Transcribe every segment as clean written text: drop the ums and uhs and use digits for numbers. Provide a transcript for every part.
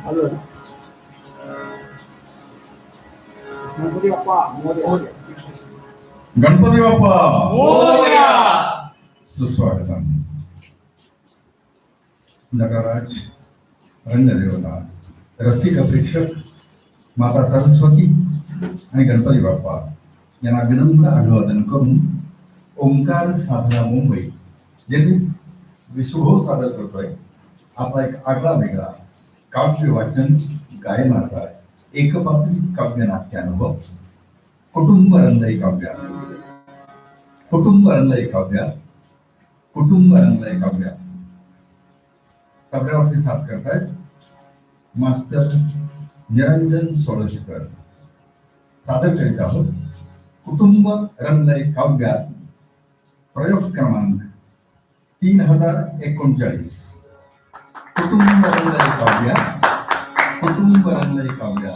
गणपती बाप्पा मोरया. सुस्वागतम. नटराज, रंगदेवता, रसिक प्रेक्षक, माता सरस्वती आणि गणपती बाप्पा यांना विनम्र अभिवादन करून ओंकार साधना मुंबई यांनी विसुभव सादर करतोय आपला एक आगळा वेगळा काव्य वाचन गायनाचा एकपात्री काव्य नाट्यानुभव कुटुंब रंगई काव्य. कुटुंब रंगई काव्य. कुटुंब रंगई काव्य तबल्यावरती साथ करतायत मास्टर निरंजन सोळसकर. सादर करीत आहोत कुटुंब रंगई काव्यात प्रयोग क्रमांक 3039. कुटुंब रंगई काव्य. कुटुंब रंगई काव्य.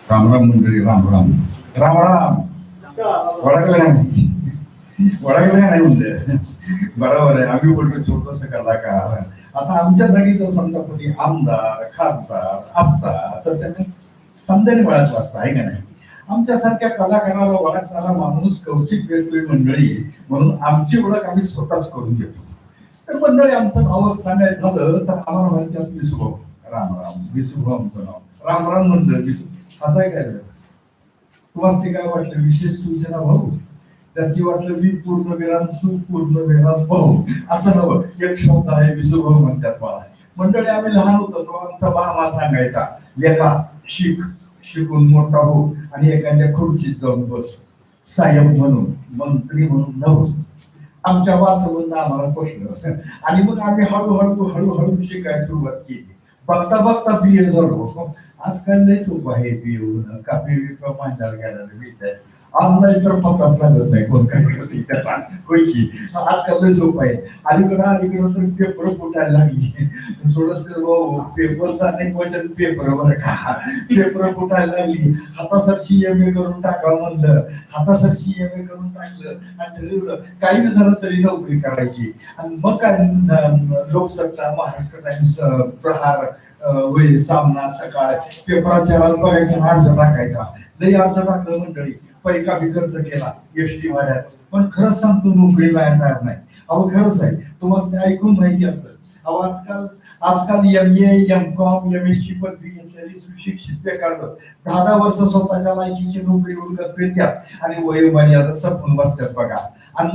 राम राम मंडळी. राम राम. राम राम. ओळखलं नाही म्हणलं. बरोबर आहे. आम्ही बोलतो छोटस कलाकार. आता आमच्या जागी जर समजा कोणी आमदार खासदार असता तर त्यांना समजाने वळखलं असतं आहे का नाही. आमच्यासारख्या कलाकाराला ओळखणारा माणूस कौशिक वेगवेगळी मंडळी म्हणून आमची ओळख आम्ही स्वतःच करून घेतो. तर मंडळी आमचं नाव सांगायचं झालं तर आम्हाला माहिती विसुभाऊ. राम राम. विसुभाऊ आमचं नाव. राम राम म्हणलं विसू असं आहे काय तुम्हाला ते काय वाटलं विशेष सूचना भाऊ त्याची वाटलं मी पूर्ण विराम सुपूर्ण विराम भाऊ असं नवं. एक शब्द आहे विसुभाऊ म्हणतात मला. मंडळी आम्ही लहान होतो तो आमचा मामा सांगायचा लेखा शिक शिकून मोठा हो आणि एखाद्या खुर्चीत जाऊन बस. साहेब म्हणून मंत्री म्हणून नव आमच्या वाचवून आम्हाला पोषलं आणि मग आम्ही हळूहळू शिकायला सुरुवात केली. बघता बघता BA झालो. आजकाल लय सोपं आहे BA होणं. काफी मांडायला गेला विद्यार्थी ऑनलाईन तर पत्ताच लागत नाही कोण काय करते त्याचा होय की. आजकाल लय सोपं आहे. अलीकडं तर पेपर फुटायला लागली. सोडस पेपरचा अनेक वचन पेपर बरं का. पेपर फुटायला लागली. हातासारखी MA करून टाकावं म्हणलं. हातासारखी MA करून टाकलं आणि ठरवलं काही झालं तरी नोकरी करायची. आणि मग काय लोकसत्ता महाराष्ट्र टाइम्स प्रहार होईल सामना सकाळ पेपराच्या बघायचा अर्ज टाकायचा. लई अर्ज टाकलं मंडळी. पैका बी खर्च केला SD वाड्यात. पण खरंच सांगतो नोकरी मिळायला तयार नाही. अहो खरंच आहे. तुम्हाला ऐकून माहिती असेल अहो आजकाल MA MCOM MSc पदवी घेतलेली सुशिक्षित बेकार 10 वर्ष स्वतःच्या लायकीची नोकरी उलगत येतात आणि वयोमर्यादा संपून बसतात बघा. आणि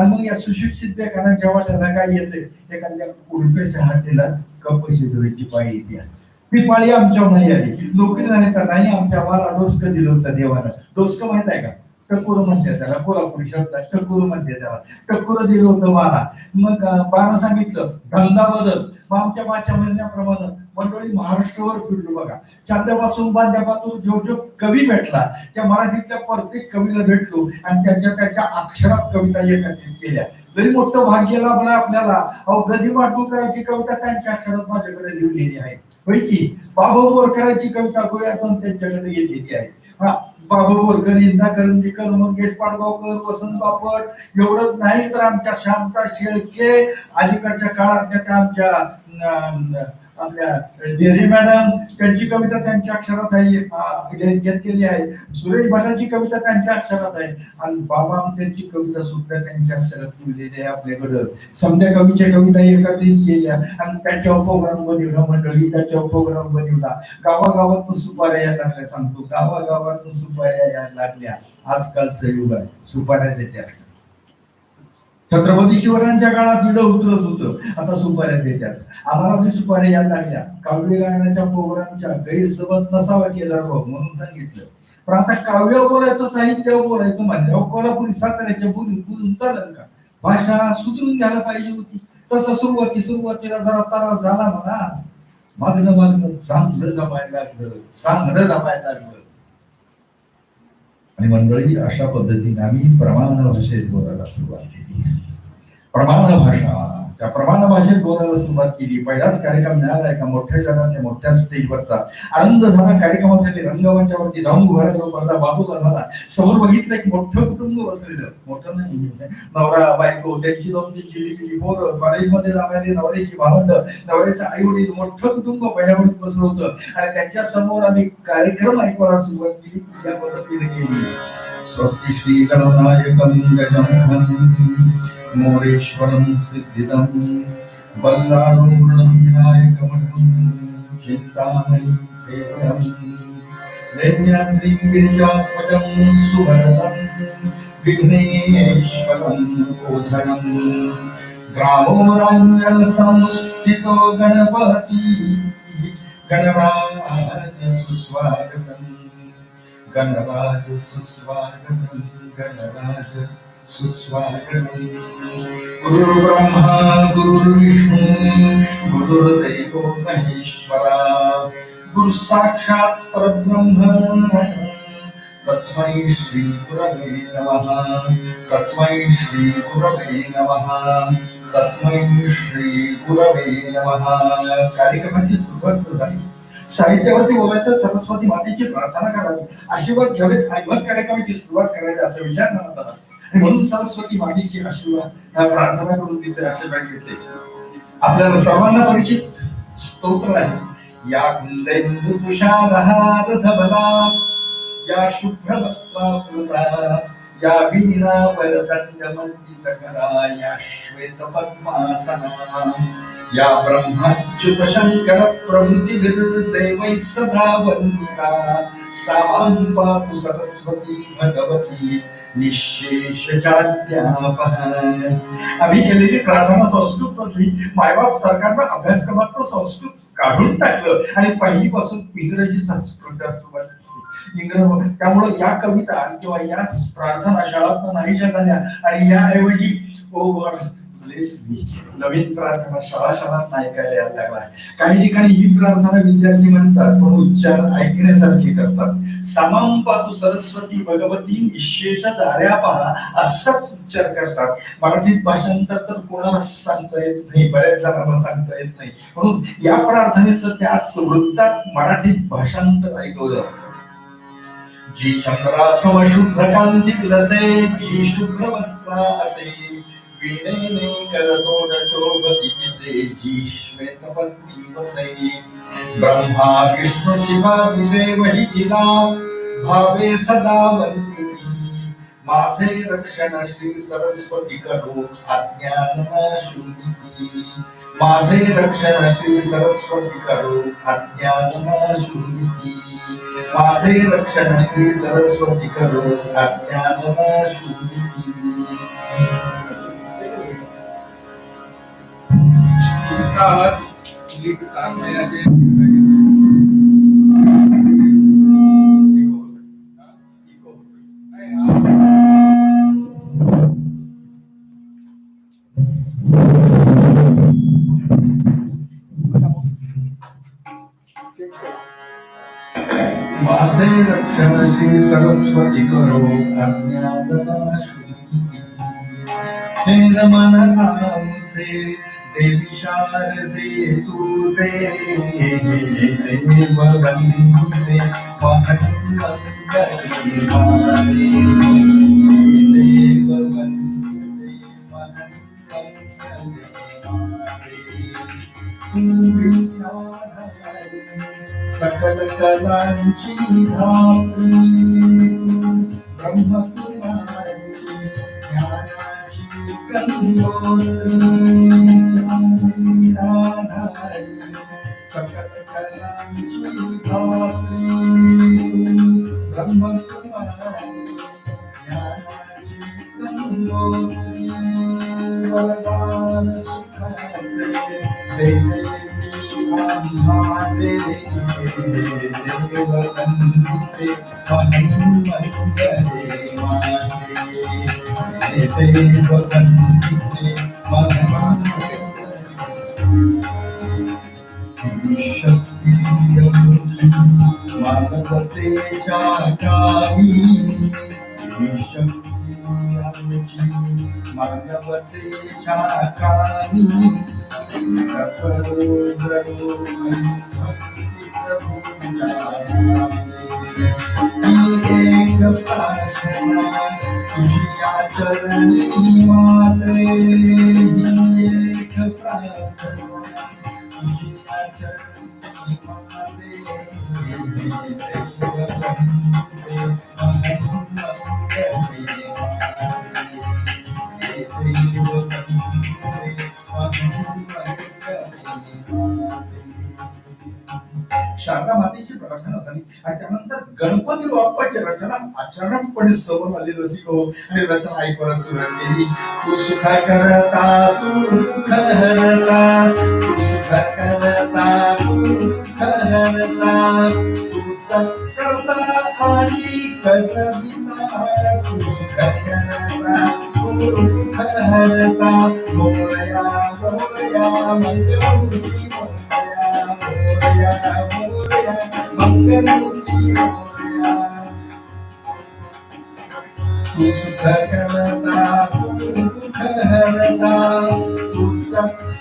मग या सुशिक्षित बेकारांच्या वाट्याला काय येते एखाद्या उडप्याच्या हातीला पैसे धुवायची पाळी येते. ती पाळी आमच्यावर नाही आली. नोकरी नाही तर नाही आमच्या मला डोसकं दिलं होतं देवानं. डोसकं माहित आहे का. टक्कुर म्हणते त्याला. कोल्हापुरी शब्दात टक्कुर म्हणते त्याला. टक्कुर दिलं होतं मला. मग बाळा सांगितलं धंदा बदल. मग आमच्या मागच्या म्हणण्याप्रमाणे मंडळी महाराष्ट्रावर फिरलो बघा. चांद्यापासून बांध्यापासून जो कवी भेटला त्या मराठीतल्या प्रत्येक कवीला भेटलो आणि त्याच्या अक्षरात कविता एकत्रित केल्या. लई मोठं भाग्य लाभलं आपल्याला. अहो गदी वाटूकरांची कविता त्यांच्या अक्षरात माझ्याकडे लिहिलेली आहे होय की. बाबा बोरकरांची कविता गोव्यातून त्यांच्याकडे येलेली आहे. बाबा बोरकर इंदा करंदीकर मंगेश पाडगावकर वसंत बापट एवढंच नाही तर आमच्या शांता शेळके अलीकडच्या काळातल्या त्या आमच्या आपल्या डेरी मॅडम त्यांची कविता त्यांच्या अक्षरात आहे घेतलेली आहे. सुरेश भटाची कविता त्यांच्या अक्षरात आहे आणि बाबा त्यांची कविता सुद्धा त्यांच्या अक्षरात लिहिलेली आहे आपल्याकडं. समध्या कवीच्या कविता एकत्रित केल्या आणि त्याच्यावर प्रोग्राम बनवला मंडळी. त्याच्यावर प्रोग्राम बनवला. गावागावातून सुपाऱ्या यायला लागल्या. सांगतो गावागावातून सुपाऱ्या यायला लागल्या. आजकालचं युग आहे. सुपाऱ्या देत्या. छत्रपती शिवरायांच्या काळात इडं उतरत होतं. आता सुपाऱ्या देतात. आम्हाला बी सुपाऱ्या यायला लागल्या. काव्य गायनाच्या प्रोग्रामच्या गैरसमज नसावा केला म्हणून सांगितलं. पण आता काव्य बोलायचं साहित्य बोलायचं म्हणलं कोल्हापुरी साताऱ्याच्या बोलून चालेल का. भाषा सुधरून घ्यायला पाहिजे होती. तसं सुरुवातीला जरा त्रास झाला म्हणा. मागणं चांगलं जमायला लागलं, चांगलं जमायला लागलं. आणि मंडळी अशा पद्धतीने आम्ही प्रमाण भाषेत बोलायला सुरुवात केली. प्रमाण भाषा, त्या प्रमाण भाषेत बोलायला सुरुवात केली. पहिलाच कार्यक्रम मिळाला एका मोठ्या जणाच्या मोठ्या स्टेजवरचा. आनंद झाला. कार्यक्रमासाठी रंगमंचावरती जाऊन उभा राहिलो. पडदा बाजूला झाला. समोर बघितलं एक मोठं कुटुंब बसलेलं. मोठं नाही, नवरा बायको, त्यांची दोन चिली पोरं, कॉलेजमध्ये जाणारी नवऱ्याची भावंड, नवऱ्याचे आई वडील, मोठं कुटुंब पहिल्यावरती बसलं होतं. आणि त्यांच्या समोर आम्ही कार्यक्रम ऐकवायला सुरुवात केली. या पद्धतीने केली. स्वस्ति श्री गणनायकं गजाननं मोरेश्वरं सिद्धिदं बल्लाळं विनायकमं चिंतामणिं सेवनं दैन्याद्रिं गिरिजात्मजं सुभरतं विघ्नेश्वरं ओझनं ग्रामो राञ्जन संस्थितो गणपति गणराज सुस्वागतम् गणराज सुस्वागतम् गणराज सुस्वागतम्। गुरुर्ब्रह्मा गुरुर्विष्णु गुरुर्देवो महेश्वरा गुरु साक्षात् परब्रह्म तस्मै श्री गुरवे नमः तस्मै श्री गुरवे नमः तस्मै श्री गुरवे नमः। कार्यक्रमाची सुरुवात झाली. साहित्यावरती बोलायचं, सरस्वती मातेची प्रार्थना करावी, आशीर्वाद घ्यावेत आणि मग कार्यक्रमाची सुरुवात करायची असं विचार मनात आला. आणि म्हणून सरस्वती मातेची आशीर्वाद प्रार्थना करून तिचे आशीर्वाद घ्यायचे. आपल्याला सर्वांना परिचित स्तोत्र आहे. या कुंदेंदु तुषारहार धवला या शुभ्र वस्त्रावृता या वीणा वरदंड मंडितकरा या श्वेत पद्मासना या ब्रह्माच्युत शंकर प्रभृतिर्देवैः सदा वंदिता सामां पातु सरस्वती भगवती निःशेष जाड्यापहा। आम्ही केलेली प्रार्थना संस्कृत मधली. मायबाप सरकारनं अभ्यासक्रमातलं संस्कृत काढून टाकलं आणि पहिलीपासून इंग्रजी संस्कृत सुरुवात केली. त्यामुळे या कविता किंवा या प्रार्थना शाळात नाहीशा झाल्या आणि याऐवजी ओ गॉड ब्लेस मी नवीन प्रार्थना शाळात ऐकायला यायला लागला. काही ठिकाणी ही प्रार्थना विद्यार्थी म्हणतात पण उच्चार ऐकण्यासारखे करतात. सामां पातु सरस्वती भगवती निःशेष जाड्यापहा असाच उच्चार करतात. मराठीत भाषांतर तर कोणाला सांगता येत नाही, बऱ्याच जणांना सांगता येत नाही. म्हणून या प्रार्थनेचं त्याच वृत्तात मराठीत भाषांतर ऐकवलं. जी चंद्रासम शुभ्र कांती विलसे जी शुभ्र वस्त्रा असे वीणेने करतोड शोभतीचे जी श्वेत पद्मी वसे ब्रह्मा विष्णू शिवादि देव हि जिला भावे सदा वंदिती माझे रक्षण श्री सरस्वती करो अज्ञाननाशून्यती माझे रक्षण श्री सरस्वती करो अज्ञाननाशून्यती माझे रक्षण श्री सरस्वती करो अज्ञाननाशून्यती। माझे रक्षण श्री सरस्वती करो अज्ञाननाशून्यती। हे नमन आमचे देवी शारदे तू देव वंदिते महन्मंगले माते देव वंदिते महन्मंगले माते सकल कलांची धात्री ब्रह्मकुमारी ज्ञानाची गंगोत्री सकल कलांची धात्री ब्रह्मकुमारी ज्ञानाची गंगोत्री वरदान सुखाचे महादेव वंदिते महन्मंगले माते देव वंदिते महन्मंगले। मानवतेच्या कामी शक्ती आमची मानवतेच्या कामी एक प्रार्थना तुझ्या चरणी माते एक प्रार्थना तुझ्या चरणी माते शारदा मातेची प्रार्थना झाली आणि त्यानंतर गणपती बाप्पाची रचना अचानकपणे समोर आली रसिक हो आणि रचना ऐकवायला सुरुवात केली. तू सुख करता तू दुःख हरता तू सुख करता तू दुःख हरता तूच करता आणि करविता तू सुख करता तू दुःख हरता मोरया मोरया मंगलमूर्ती मोरया मोरया मंगलमूर्ती मोरया तू सुख करता तू दुःख हरता तूच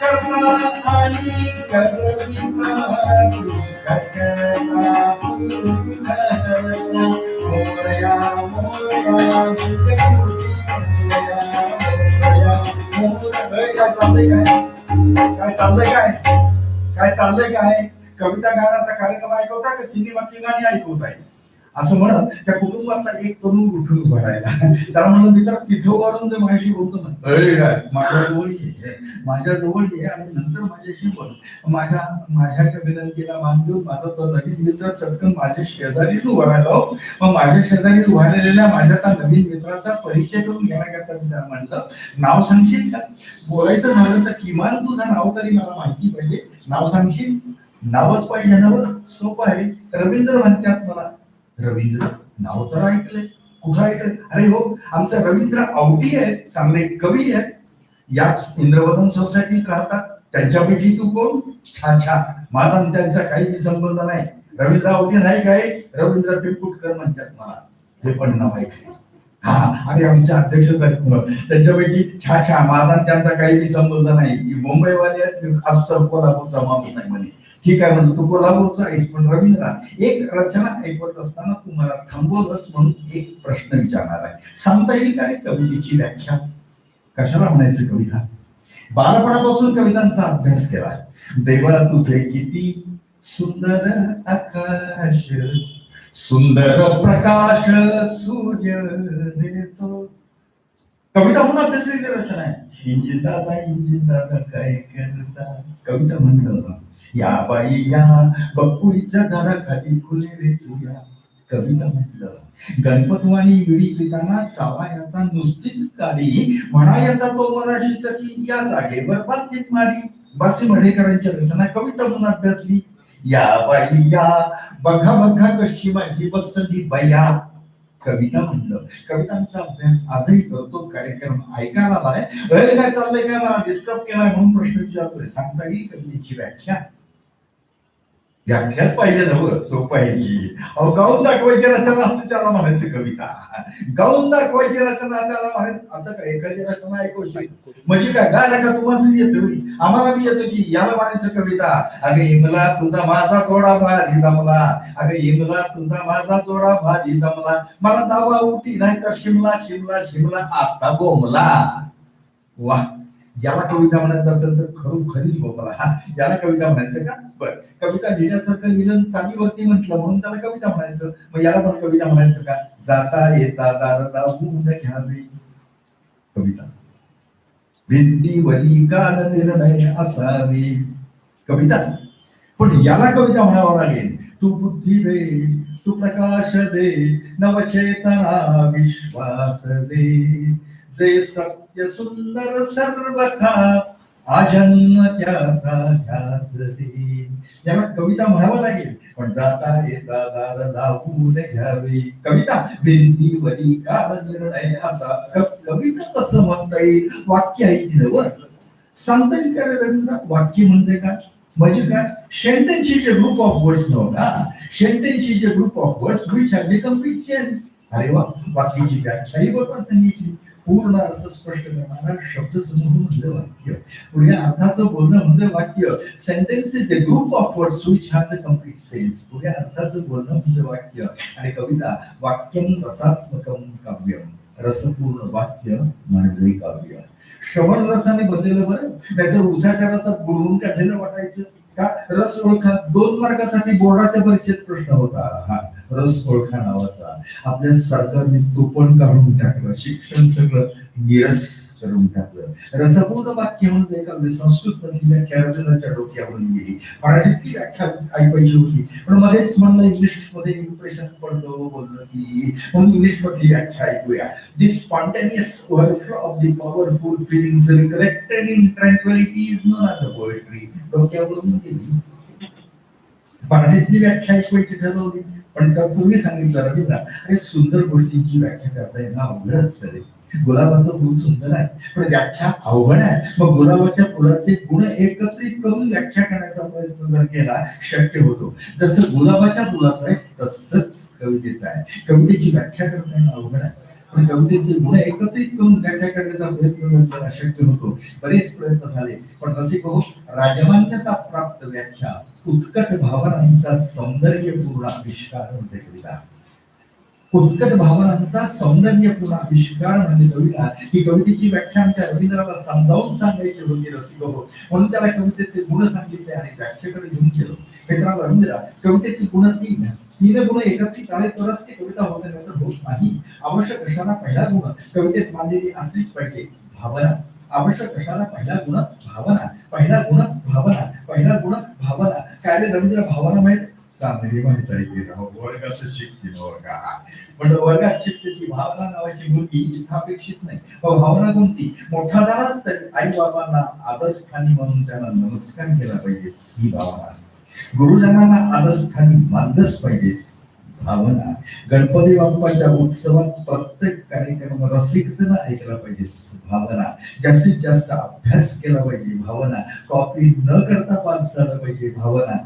करता आणि करविता तू सुख करता तू दुःख हरता मोरया मोरया मंगलमूर्ती मोरया मोरया मोरया. काय चाललंय काय कविता गाण्याचा कार्यक्रम ऐकवता का सिनेमातली गाणी ऐकवताय असं म्हणत त्या कुटुंबातला एक तरुण उठून उभा राहिला. त्याला म्हणलं मित्र तिथं वरून जे माझ्याशी बोलतो ना माझ्या जवळ ये आणि नंतर माझ्याशी बोल. माझ्या विनंतीला मान देऊन माझा तो नवीन मित्र चटकन माझ्या शेजारी उभा राहिला. मग माझ्या शेजारी उभा राहिलेल्या माझ्या त्या नवीन मित्राचा परिचय करून घेण्याकरता मी त्याला म्हणलं नाव सांगशील का. बोलायचं झालं तर किमान तुझं नाव तरी मला माहिती पाहिजे. नाव सांगशील. नावच पाहिजे ना. सोपं आहे. रवींद्र म्हणतात मला. रवींद्र नाव तर ऐकलंय. कुठं ऐकलंय. अरे हो आमचा रवींद्र आवटी आहेत. चांगले कवी आहेत. याच इंद्रवदन सोसायटीत राहतात. त्यांच्यापैकी तू कोण. छान छान. माझा त्यांचा काही संबंध नाही. रवींद्र आवटी नाही काय. रवींद्र पिंपुटकर म्हणतात मला. हे पण नाव ऐकले. हा आणि आमचे अध्यक्ष त्यांच्यापैकी छान छान. माझा त्यांचा काही संबंध नाही. मुंबईवाले आहेत. खास कोल्हापूरचा माणूस नाही म्हणे. ठीक आहे म्हणतो तू कोल्हापूरचा आहेस पण रवींद्र एक रचना ऐकवत असताना तू मला थांबवलंस म्हणून एक प्रश्न विचारणार आहे. सांगता येईल काय कवितेची व्याख्या. कशाला म्हणायचं कविता. बालपणापासून कवितांचा अभ्यास केला. देवा तुझे किती सुंदर आकाश सुंदर प्रकाश सूर्य देतो. कविता म्हणून अभ्यासलेली रचना आहे. इंजिन दादा काय करता. कविता म्हणलं या बाई या बकुळीच्या झाडाखाली फुले वेचूया. कविता म्हटलं गणपतवाणी विडी पिताना चावायाचा नुसतीच काढी म्हणायचा तो मराठी चकी या जागेवर बातचीत मारी. बासी मढेकरांच्या रचना कविता म्हणून अभ्यासली. या बाई या बघा बघा कशी माझी बसली बया. कविता म्हणलं. कवितांचा अभ्यास आजही करतो. कार्यक्रम ऐकायला आलाय. काय चाललंय काय मला डिस्टर्ब केलाय म्हणून प्रश्न विचारतोय. सांगता येईल कवितेची व्याख्या. व्याख्याच पाहिजे ना. सोपं आहे की. अहो गाऊन दाखवायची रचना असते त्याला म्हणायचं कविता. गाऊन दाखवायची रचना त्याला म्हणायचं. असं काय एखादी रचना ऐकवशी म्हणजे काय गायला का तुम्हाला येतं. आम्हाला बी येतं की याला म्हणायचं कविता. अगं इमला तुझा माझा जोडा भारी जमला. अगं इमला तुझा माझा जोडा भारी जमला. मला दावा उठी नाही तर शिमला शिमला शिमला आता बोमला. वा. याला कविता म्हणायचं असेल तर खरी बोला. याला कविता म्हणायचं का. बर कविता लिहिण्यासारखं लिहिलं चालीवरती म्हटलं म्हणून त्याला कविता म्हणायचं. मग याला पण कविता म्हणायचं का. जाता येता दादा होऊन घ्यावे. कविता. भिंतीवरी काल निर्णय असावे. कविता. पण याला कविता म्हणावं लागेल. तू बुद्धी दे तू प्रकाश दे नवचेतना विश्वास दे जे सत्य सुंदर सर्वथा आजन्म त्याचा ध्यास दे. याला कविता म्हणावं लागेल. पण जाता येता दार लावून घ्यावे. कविता. भिंतीवरी काल निर्णय असा. कविता कसं म्हणता येईल. वाक्य आहे की नव. सांगता येईल का रवींद्र वाक्य म्हणजे काय. म्हणजे काय? Sentence is a group of words ना. Sentence is a group of words which have the complete sense. अरे वा, वाक्याची व्याख्याही बरोबर सांगितली. पूर्ण अर्थ स्पष्ट करणारा शब्दसमूह म्हणजे वाक्य. पुढे अर्थाचं बोलणं म्हणजे वाक्य. Sentence is the group of words which have the complete sense. पुढे अर्थाचं बोलणं म्हणजे वाक्य. आणि कविता वाक्यम रसात्मकम काव्यम. रसपूर्ण वाक्य म्हणजे काव्य. श्रवण रसाने बनलेलं बरं, नाहीतर उसाच्या रसात बुडवून काढलेलं वाटायचं का? रस ओळखा 2 मार्कासाठी बोर्डाच्या परीक्षेत प्रश्न होता हा रस ओळखा नावाचा. आपल्या सरकारने तो पण काढून टाकलं, शिक्षण सगळं निरस करून टाकलं. रसपूर्ण वाक्य म्हणजे एखादी संस्कृत मधली व्याख्या रवींद्राच्या डोक्यावरून गेली, मराठीची व्याख्या ऐकायची होती, पण मध्येच म्हणलं इंग्लिश मध्ये इम्प्रेशन पडतो बोललं की म्हणून इंग्लिश मधली व्याख्या ऐकूया. This spontaneous overflow of the powerful feelings recollected in tranquility is known as a poetry. डोक्यावरून गेली. मराठीतली व्याख्या ऐकवायची ठरवली, पण पूर्वी सांगितलं रवींद्र अरे सुंदर गोष्टींची व्याख्या करता येणं अवघड असतं रे. गुलाबाचं फुल सुंदर आहे पण व्याख्या अवघड आहे. मग गुलाबाच्या फुलाचे गुण एकत्रित करून व्याख्या करण्याचा प्रयत्न जर केला शक्य होतो. जसं गुलाबाच्या फुलाचं आहे तसंच कवितेचं आहे. कवितेची व्याख्या करणं अवघड आहे पण कवितेचे गुण एकत्रित करून व्याख्या करण्याचा प्रयत्न जर शक्य होतो. बरेच प्रयत्न झाले पण रसिक हो, राजमान्यता प्राप्त व्याख्या उत्कट भावनांचा सौंदर्यपूर्ण आविष्कार म्हणजे कविता. उत्कट भावनांचा सौंदर्यपूर्ण आविष्कार म्हणजे कविता. ही कवितेची व्याख्या आमच्या रवींद्राला समजावून सांगायची होती रसिक हो, म्हणून त्याला कवितेचे गुण सांगितले आणि व्याख्येकडे घेऊन गेलो. मित्रांनो रवींद्र कवितेचे गुण 3 गुण एकत्रित आले तरच ती कविता होते, नाही तर होत नाही. आवश्यक असणारा पहिला गुण कवितेत मांडलेली असलीच पाहिजे भावना. आवश्यक असणारा पहिला गुण भावना. पहिला गुण भावना. पहिला गुण भावना. काय रे रवींद्र भावना माहित चांगली माहित आहे की वर्गात शिकतील वर्गा, पण वर्गात शिकते ती भावना नावाची मुलगी इथं अपेक्षित नाही. भावना कोणती? मोठा झालाच तरी आई बाबांना आदरस्थानी म्हणून त्यांना नमस्कार केला पाहिजेस ही भावना. गुरुजनांना आदरस्थानी मानलंच पाहिजेस भावना. गणपती बाप्पाच्या उत्सवात प्रत्येक कार्यक्रम रसिकतेनं ऐकला पाहिजेस भावना. जास्तीत जास्त अभ्यास केला पाहिजे भावना. कॉपी न करता पास झालं पाहिजे भावना.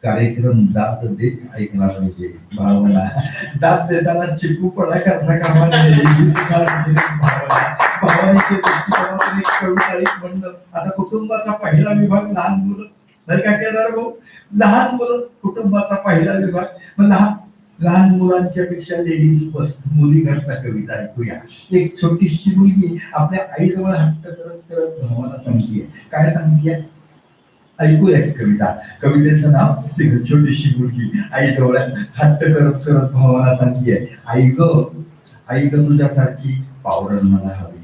कार्यक्रम दात देत ऐकला पाहिजे भावना. दात देताना चिकूपणा करता कामा नये भावना. भावनेचे दृष्टिकोनातून एक कविता एक म्हणलं. आता कुटुंबाचा पहिला विभाग लहान मुलं. तर काय करणार भाऊ? लहान मुलं कुटुंबाचा पहिला विभाग. मग लहान मुलांच्या पेक्षा लेडीज फर्स्ट मुली करता कविता ऐकूया. एक छोटीशी मुलगी आपल्या आईजवळ हट्ट करत करत भावाला सांगतीये. काय सांगतीये ऐकूया कविता. कवितेचं नाव छोटीशी मुलगी आईजवळ हट्ट करत करत भावाला सांगतीये. आई ग तुझ्यासारखी पावडर मला हवी.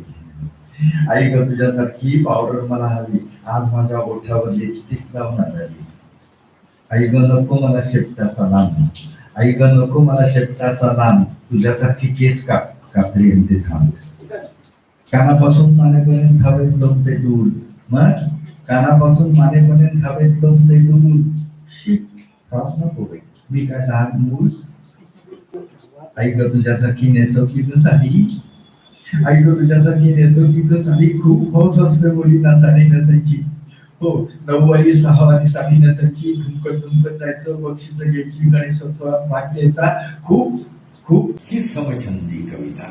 आई ग तुझ्यासारखी पावडर मला हवी. आज माझ्या ओठावर लिपस्टिक लावणार आली. आई ग नको मला शेपटाचा लांब. आई ग नको मला शेपटाचा लांब. तुझ्यासारखी केस कापडी ते थांब. कानापासून मानेपर्यंत हवेत लपते दूध. मग कानापासून मानेपर्यंत हवेत लपते दूध. त्रास नको बाई, मी काय लहान मूल. आई ग तुझ्यासारखी नेसवती साडी. आई ग तुझ्यासारखी नेसवती साडी. खूप हौस असते मुलींना साडी नेसायची. हो 9वारी 6वारी साडी नेसायची. ढुमकत जायचं, बक्षीस घ्यायची, गणेशोत्सवात भाग द्यायचा. खूप खूप ही समछंदी कविता.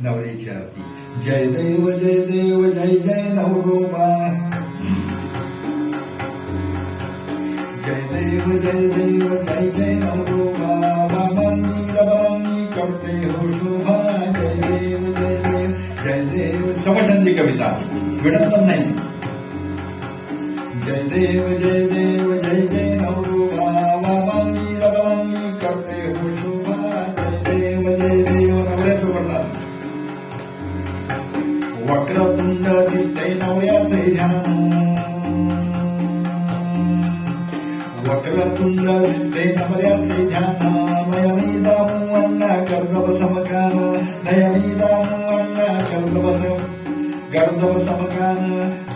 नवरीच्या आरती. जय देव जय देव जय जय नवरोबा. जय देव जय देव जय जय नवरोबा. बाबांनी रबांनी करते हो शोभा. जय देव जय देव जय देव. समछंदी कविता, विडंबन नाही. जय देव जय देव जय जय नवरोबा. बाबांनी रबांनी करते हो शोभा. जय देव नवऱ्याचं वर्णन. वक्रतुंड दिसते नवऱ्याचे ध्यान. वक्रतुंड दिसते नवऱ्याचे ध्यान. नयनी दामू अण्णा कर्दव समकान. नयनी दामू अण्णा गर्दव समकान.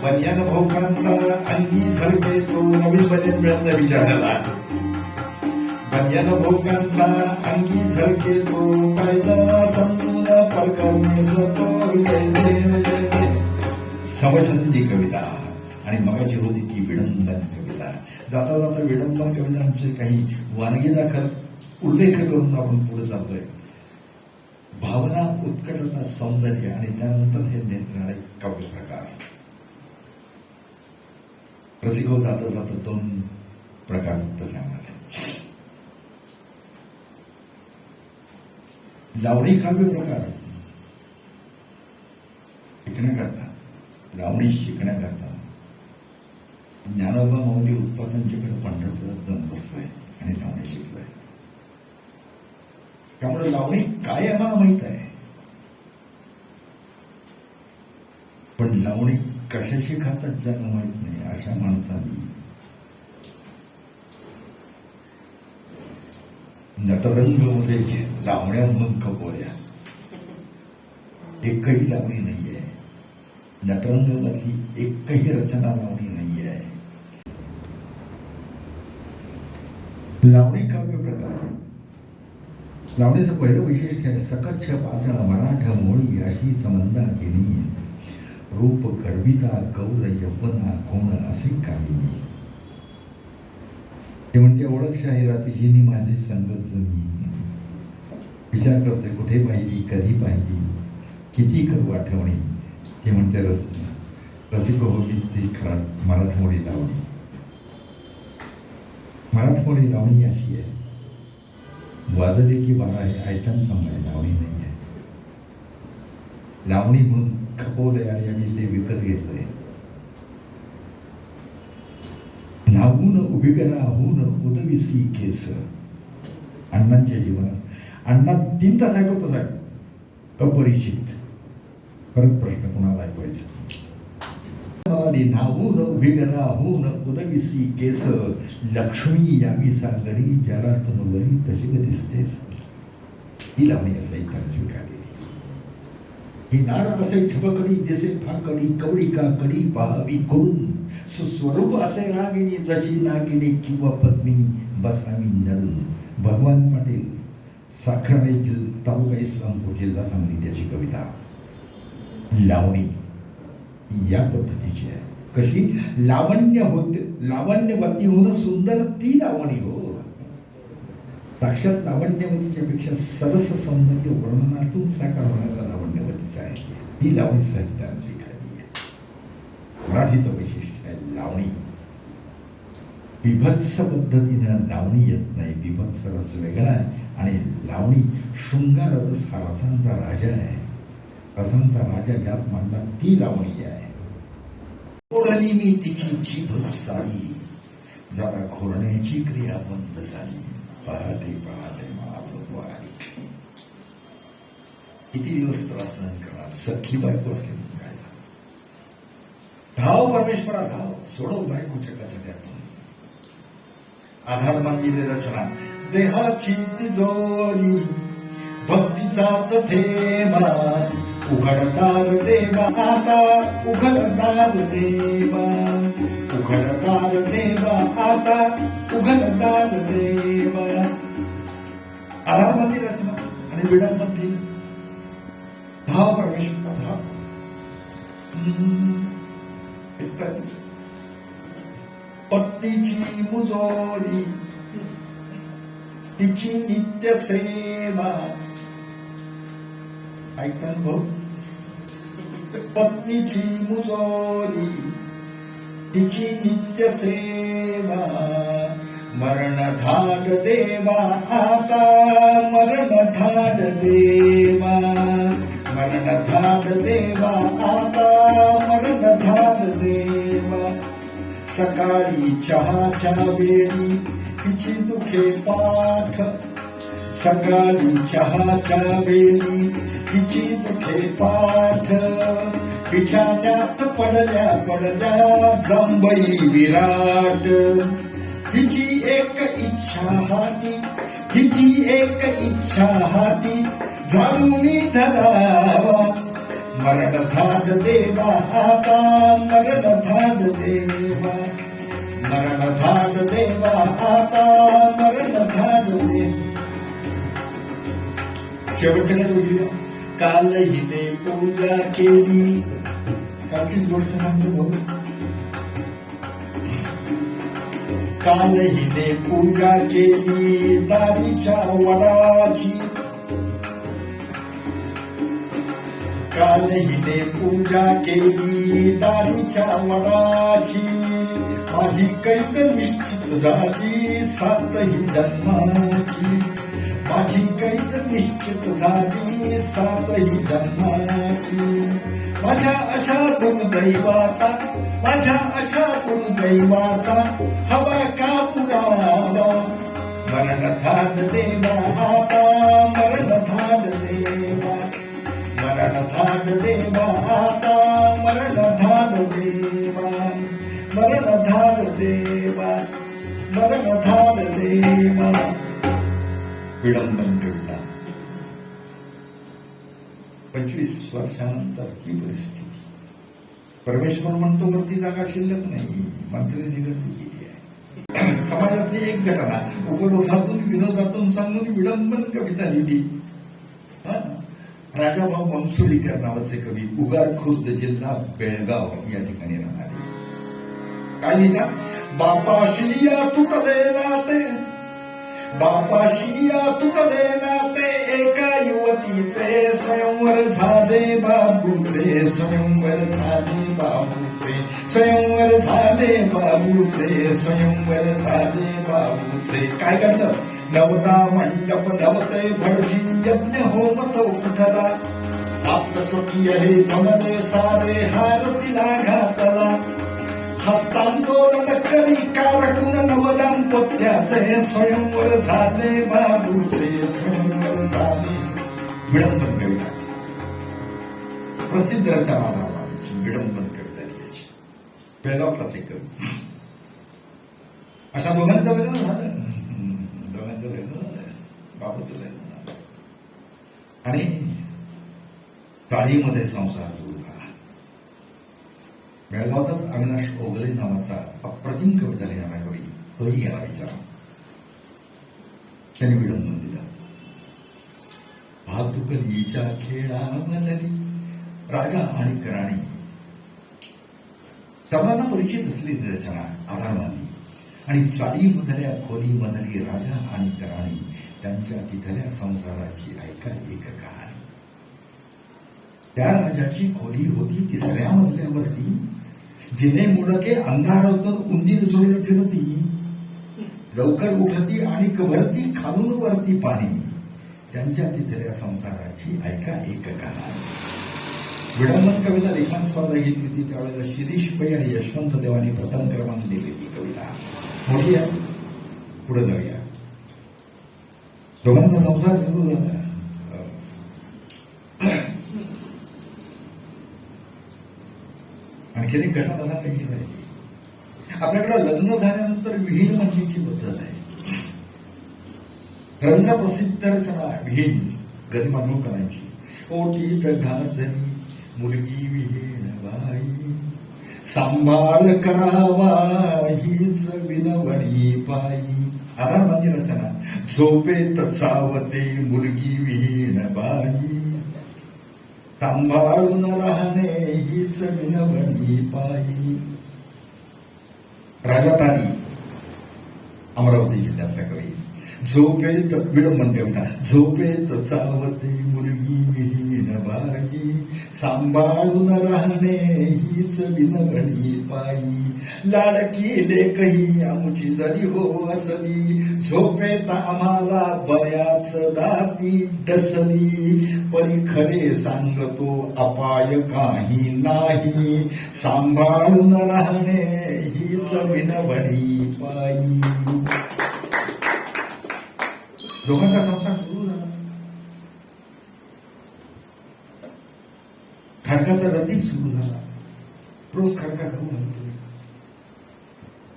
बनियान भोकांचा अंगी झळके तो. नवीन बनियान मिळत विचारायला. बनियान भोकांचा अंगी झळके तो. पायजमा समजून परकर नेसतो. जय देव जय देव. समछंदी कविता. आणि मगाची होती ती विडंबन कविता. जाता जाता विडंबन कवितांचे काही वानगीदाखल उल्लेख करून आपण पुढे जातोय. भावना, उत्कटता, सौंदर्य आणि त्यानंतर हे निर्णायक काव्य प्रकार. रसिको जाता जाता 2 प्रकार फक्त सांगणार आहे. लावणी काव्य प्रकार शिकण्याकरता, लावणी शिकण्याकरता ज्ञानोबा माऊली उत्पादनांच्याकडे पंढरपुरात जाऊन बसलोय आणि लावणी शिकलोय. त्यामुळे लावणी काय आम्हाला माहित आहे, पण लावणी कशाशी खातात ज्यांना माहित नाही अशा माणसांनी नटरंगमध्ये लावण्या म्हणून खपोऱ्या. एकही लावणी नाहीये, नटरंगमधली एकही रचना लावणी नाहीये. लावणी काव्य प्रकार. लावणीचं पहिलं वैशिष्ट्य आहे सकच्छ पातळ मराठा मोळी अशीच मंदाकिनी रूप गर्विता गौर यव्वना कोण असे कामिनी. ते म्हणते ओळख शाहिरा तुझी नी माझी संगत जुनी. विचार करते कुठे पाहिली, कधी पाहिली, किती करू आठवणी. ते म्हणते रसिक हो मी ती खरा मराठमोळी लावणी. मराठमोळी लावणी अशी आहे, वाजले की 12 हे आयटम सॉंग आहे, लावणी नाही आहे. लावणी म्हणून खपवलंय आणि आम्ही ते विकत घेतलंय. नाहून उभी करा हून उदविसी केस. अण्णांच्या जीवनात अण्णा 3 तास ऐकवतो साहेब अपरिचित. परत प्रश्न कोणाला ऐकवायचा. नाहून उभी करा हून उदविसी केस लक्ष्मी यावी सागरी जलातून वरी तशी ग दिसतेस. ही लावणी असं ऐकताना स्वीकारलेली. ही नार असे छपकडी दिसे फाकडी कवळिका कडी पाहावी कडून सुस्वरूप असे रागिनी जशी नागिनी किंवा पद्मिनी बसावी नडून. भगवान पाटील, साखराळे तालुका इस्लामपूर, जिल्हा सांगली, त्याची कविता. लावणी या पद्धतीची आहे. कशी लावण्य होते, लावण्यवती होणं सुंदर ती लावणी हो. साक्षात लावण्यवतीच्या पेक्षा सरस सौंदर्य वर्णनातून साकार होणारा लावण्यवतीचा आहे. ती लावणी साहित्यात स्वीकारली आहे. मराठीचं वैशिष्ट्य आहे लावणी. बिभत्स पद्धतीनं लावणी येत नाही. बिभत्स रस वेगळा आहे आणि लावणी शृंगार रस हा रसांचा राजा आहे. रसांचा राजा ज्यात मांडला ती लावणी आहे. ओढली मी तिची जीभ सारी जरा घोरण्याची क्रिया बंद झाली. पहाटे पहाटे माझं वारी. किती दिवस त्रास सहन करणार. सखी बायको असली म्हणून काय झालं. धाव परमेश्वरा धाव, सोडव बायकोच्या कचऱ्यातून. आधार मानलेली रचना. देहाची तिजोरी भक्तीचाच ठेवा उघडतार देवा आता उघडतार देवा उघडतार देवा आता उघडतार देवा. आधारमधली रचना आणि विडंबनमधली धाव परमेश्वर धाव. पत्नीची मुजोरी तिची नित्य सेवा. ऐकतात भाऊ. पत्नीची मुजोरी तिची नित्य सेवा मरण धाड देवा आता मरण धाड देवा मरण धाड देवा आता मरण धाड देवा. सकाळी चहाच्या वेळी तिची दुखे पाठ. सकाळी चहाच्या वेळी तिची दुखे पाठ. बिछाण्यात पडल्या पडल्या जांभई विराट. हिची एक इच्छा हाती हिची एक इच्छा हाती झाडून धरावा मरण धाड देवा आता मरण धाड देवा मरण धाड देवा आता मरण धाड देवा. शेवटच्या बघूया. काल हिने पूजा केली. कालचीच गोष्ट सांगतो भाऊ. काल हिने पूजा केली दारीच्या वडाची, काल हिने पूजा केली दारीच्या वडाची, माझी कैक निश्चित झाली सातही जन्माची, माझी कैक निश्चित झाली सातही जन्माची, माझ्या अशातून दैवाचा, माझ्या अशातून दैवाचा हवा का पुरावा, मरण थाट देवा आता, मरण थाट देवा, मरण थाट देवा आता, मरण थाट देवा, मरण थाट देवा, मरण थाट देवा. विडंबन कविता. 25 वर्षानंतर ही परिस्थिती. परमेश्वर म्हणतो वरती जागा शिल्लक नाही, मंत्र्यांनी गर्दी केली आहे. समाजातली एक घटना उपरोधातून विरोधातून सांगून विडंबन कविता लिहिली. राजाभाऊ मंसुळीकर नावाचे कवी, उगार खुर्द जिल्हा बेळगाव या ठिकाणी राहणारे. काय लिहिला? बापाशी या तुटले नाते, बापाशी या तुटले नाते, एका युवतीचे स्वयंवर झाले बाबूचे, स्वयंवर झाले बाबूचे, स्वयंवर झाले बाबूचे, स्वयंवर झाले बाबूचे. काय करतं? नवता मंडप नवते भटजी यज्ञ होमतो कुठला, आपलं स्वकीय हे जमले सारे हारतीला घातला, हस्तांदोलन करी कारकून नवदाम्पत्याचे, स्वयंवर झाले बाबूचे, स्वयंवर झाले. विडंबन कविता. प्रसिद्ध रचना राजाची विडंबन कविता लिहायची. बेळगावलाच एक कवी. अशा दोघांचं लग्न झालं, दोघांचं लग्न झालं, बाबूचं लग्न झालं आणि चाळीमध्ये संसार सुरू झाला. बेळगावचाच अविनाश ओगले नावाचा अप्रतिम कविता लिहिणारा कवी, तोही गेला विचारा. त्यांनी विडंबन दिलं. भातुकलीच्या खेळामधली राजा आणि कराणी. सर्वांना परिचित असलेली रचना आधारमानी आणि चाळीमधल्या खोलीमधली राजा आणि कराणी, त्यांच्या तिथल्या संसाराची ऐका एक कहाणी. त्या राजाची खोली होती 3ऱ्या मजल्यावरती, जिने मुडके अंधारातून उंदीर जुळले फिरती, लवकर उठती आणि कवरती खालून वरती पाणी, त्यांच्या तिथल्या संसाराची ऐका एक कहाणी. विडंबन कविता लेखन स्पर्धा घेतली होती त्यावेळेला शिरीष पै आणि यशवंत देवानी प्रथम क्रमांक दिलेली कविता. मोठी आहे. पुढे जाऊया. दोघांचा संसार सुरू झाला. आणखी एक घटना सांगायची राहिली. आपल्याकडे लग्न झाल्यानंतर विहीण म्हणण्याची पद्धत आहे. रवींद्र प्रसिद्ध रचना विहीण गदी मांडूळकरांची. ओटीत घातली मुलगी विहीण बाई, सांभाळ करावा हीच विनवणी पायी. आधारबांधी रचना. झोपेत चावते मुलगी विहीण बाई, सांभाळून राहणे हीच विनवणी पायी. राजातारी अमरावती जिल्ह्यातला कवी. झोपेत विडंबन कविता. झोपेत चावते मुलगी विहीण बाई, सांभाळून राहणे हीच विनवणी पायी. लाडकी लेकही आमची जरी हो असली, झोपेत आम्हाला बऱ्याच दाती डसली. परी खरे सांगतो अपाय काही नाही, सांभाळून राहणे हीच विनवणी पायी. दोघांचा संसार सुरू झाला. खडकाचा रतीब सुरू झाला. रोज खडका खाऊ घालतोय.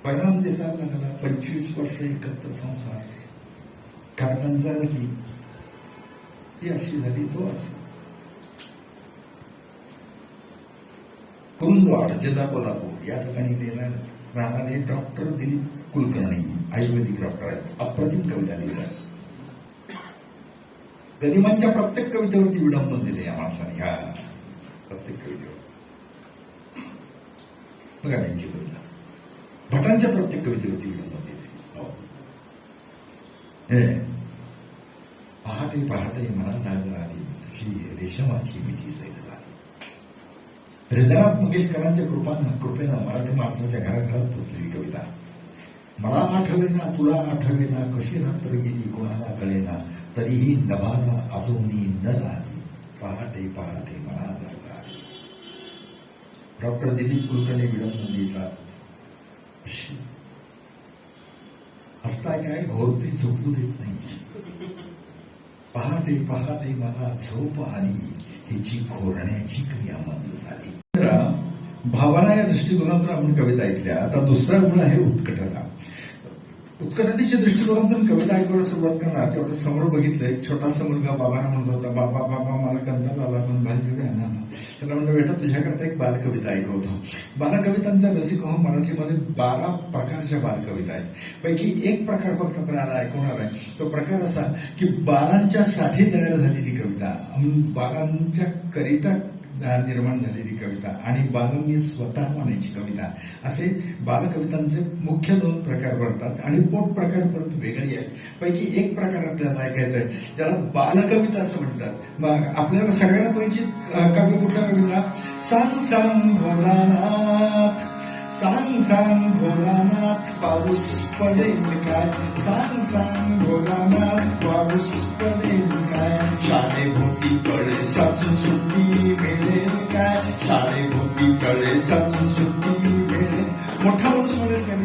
परिणाम दिसायला लागला. 25 वर्ष एकत्र संसार. खडकांचा रतीब ती अशी झाली तो असं. कुरुंदवाड जिल्हा कोल्हापूर या ठिकाणी राहणारे डॉक्टर दिलीप कुलकर्णी आयुर्वेदिक डॉक्टर आहेत. अप्रतिम कविता लिहिल्या. गदिमांच्या प्रत्येक कवितेवरती विडंबन दिले या माणसाने. ह्या प्रत्येक कवितेवर बघा त्यांची कविता. भटांच्या प्रत्येक कवितेवरती विडंबन दिले. पहाटे पहाटे मला जाग आली तशी रेशमाची मिठी सैल झाली. हृदयात मंगेशकरांच्या कृपेनं मराठी माणसाच्या घराघरात पोचलेली कविता. मला आठवेना तुला आठवेना कशी रात्र गेली कोणाला कळेना तरीही नभाला अजूनही न आली पहाटे पहाटे मला जाग आली. डॉक्टर दिलीप कुलकर्णी विडंबन लिहितात, हसताय काय घोरते झोपू देत नाही. पहाटे पहाटे मला झोप आली हिची घोरण्याची क्रिया मंद झाली. भावना या दृष्टिकोनातून आपण कविता ऐकल्या. आता दुसरा गुण आहे उत्कटता. उत्कटतेच्या दृष्टिकोनातून कविता ऐकायला सुरुवात करणार तेवढं समोर बघितलं एक छोटासा मुलगा बाबांना म्हणत होता, बाबा बाबा मला कंटाळा आला पण भाजी ना. त्याला म्हणलं बेटा तुझ्याकरता एक बालकविता ऐकवतो. बालकवितांचा रसिक हो मराठीमध्ये 12 प्रकारच्या बालकविता आहेत. पैकी एक प्रकार फक्त आपल्याला ऐकवणार आहे. तो प्रकार असा की बालांच्या साठी तयार झालेली कविता, बालांच्या करिता निर्माण झालेली कविता आणि बालांनी स्वतः म्हणायची कविता, असे बालकवितांचे मुख्य 2 प्रकार पडतात आणि पोट प्रकार परत वेगळे आहेत. पैकी एक प्रकार आपल्याला ऐकायचा आहे ज्याला बालकविता असं म्हणतात. मग आपल्याला सगळ्यांना परिचित काव्य कुठल्या कविता, सांग सांग भोलानाथ सांग सांग भोलानाथ पाऊस पडेल काय, सांग सांग भोलानाथ पाऊस पडेल काय, शाळेभोवती तळे साचून सुट्टी मिळेल काय, शाळेभोवती तळे साचून सुट्टी मिळेल. मोठा माणूस म्हणेल काय,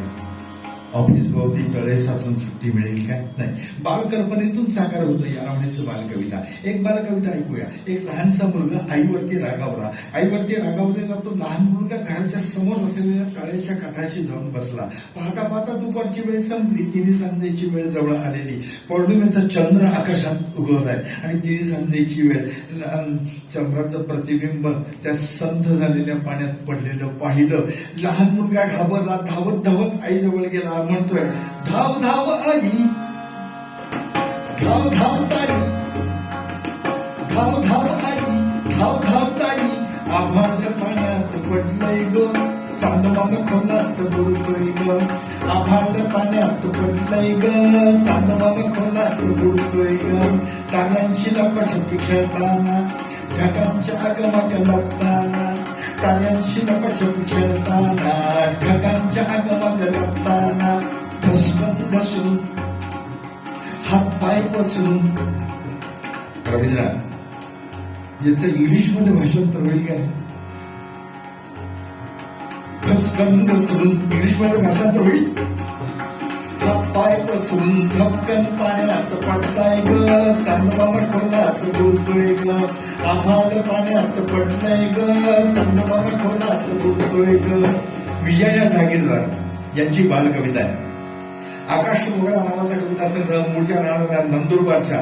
ऑफिस भोवती तळे साचून सुट्टी मिळेल काय. नाही, बालकल्पनेतून साकार होतं याला म्हणायचं बालकविता. एक बालकविता ऐकूया. एक लहानसा मुलगा आईवरती रागावला. आईवरती रागावलेला तो लहान मुलगा घराच्या समोर असलेल्या तळ्याच्या काठाशी जाऊन बसला. पाहता पाहता दुपारची वेळ संपली. 3 संध्याची वेळ जवळ आलेली. पौर्णिमेचा चंद्र आकाशात उगवलाय आणि 3 संध्याची वेळ. चंद्राचं प्रतिबिंब त्या संथ झालेल्या पाण्यात पडलेलं पाहिलं. लहान मुलगा घाबरला. धावत धावत आईजवळ गेला. म्हणतोय, धाव धाव आई, धाव धाव ताई, धाव धाव आई, धाव धाव ताई, आभाळ पाण्यात पडलंय ग, चांदमाम खोलात बुडतोय ग, आभाळ पाण्यात पडलंय ग, चांदमाम खोलात बुडतोय ग. ताऱ्यांशी लपाछपी खेळताना, ढगांच्या आगमाग लागताना, ताऱ्यांशी लपाछपी खेळताना, ढगांच्या आगमाग लागताना, घसरून घसरून हात पाय पसरून. रवींद्र याचं इंग्लिशमध्ये भाषांतर होईल काय, घसकन घसरून इंग्लिशमध्ये भाषांतर होईल. हात पाय पसरून धपकन पाण्यात पडलाय ग, चांदमाम खोलात बुडतोय ग, आभाळ पाण्यात पडलाय ग, चांदमाम खोलात बुडतोय ग. विजया जागीरदार यांची बालकविता आहे. आकाश मोगरा नावाचा कविता संग्रह मूळच्या राहणाऱ्या नंदुरबारच्या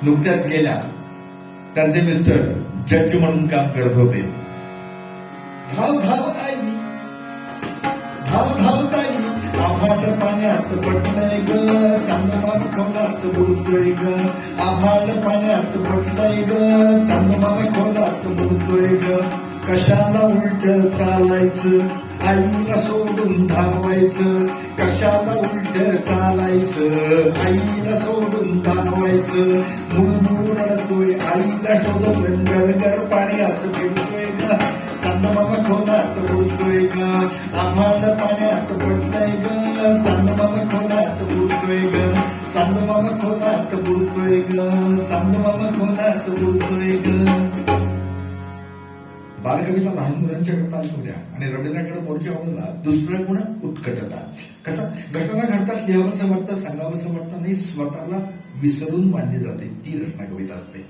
नुकत्याच गेल्या. त्यांचे मिस्टर जज म्हणून काम करत होते. धाव धाव आई, धाव धाव ताई, आभाळ पाण्यात पडलंय ग, चांदमाम खोलात बुडतोय ग, आभाळ पाण्यात पडलंय ग, चांदमाम खोलात बुडतोय ग. कशाला उलट चालायचं, आईला सोडून धावायचं, कशाला उलट चालायचं, आईला सोडून धावायचं. मुळमुळ रडतोय आईला शोधून गरगर पाण्यात फिरतोय ग, चांदमाम खोलात बुडतोय ग, आभाळ पाण्यात पडलंय ग, चांदमाम खोलात बुडतोय ग, चांदमाम खोलात बुडतोय ग, चांदमाम खोलात बुडतोय ग. बालकविता लहान मुलांच्या करता ऐकवल्या आणि रवींद्राकडे मोर्चा आवडला. दुसरं गुण उत्कटता. कसा घटना घडतात लिहावंसं वाटतं, सांगावंसं वाटतं नाही, स्वतःला विसरून मांडली जाते ती रचना कविता असते.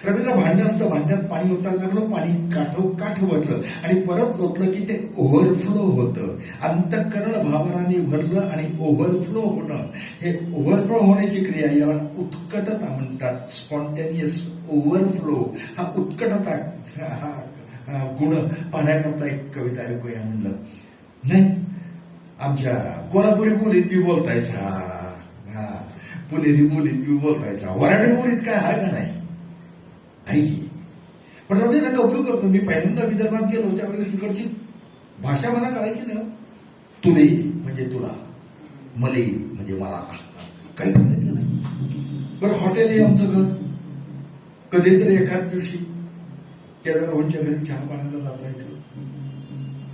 रवींद्र भांड असतं, भांड्यात पाणी ओतायला लागलं, पाणी काठ ओतलं आणि परत ओतलं की ते ओव्हरफ्लो होतं. अंतःकरण भावनाने भरलं आणि ओव्हरफ्लो होणं, हे ओव्हरफ्लो होण्याची क्रिया याला उत्कटता म्हणतात. स्पॉन्टेनियस ओव्हरफ्लो हा उत्कटता हा गुण पाहण्याकरता एक कविता ऐकूया म्हणलं. नाही, आमच्या कोल्हापुरी बोलीत बी बोलतायसा, पुणेरी बोलीत बी बोलतायसा, वराडी बोलीत काय आहे का नाही ऐकी. पण रवींद्र कौतुक करतो, मी पहिल्यांदा विदर्भात गेलो त्यावेळेला तिकडची भाषा मला कळायची ना. तुले म्हणजे तुला, मले म्हणजे मला, काही कळायचं नाही. बरं हॉटेल आहे आमचं घर. कधीतरी एखाद दिवशी केदारभाऊंच्या घरी चहा पाण्याला जाता येतो,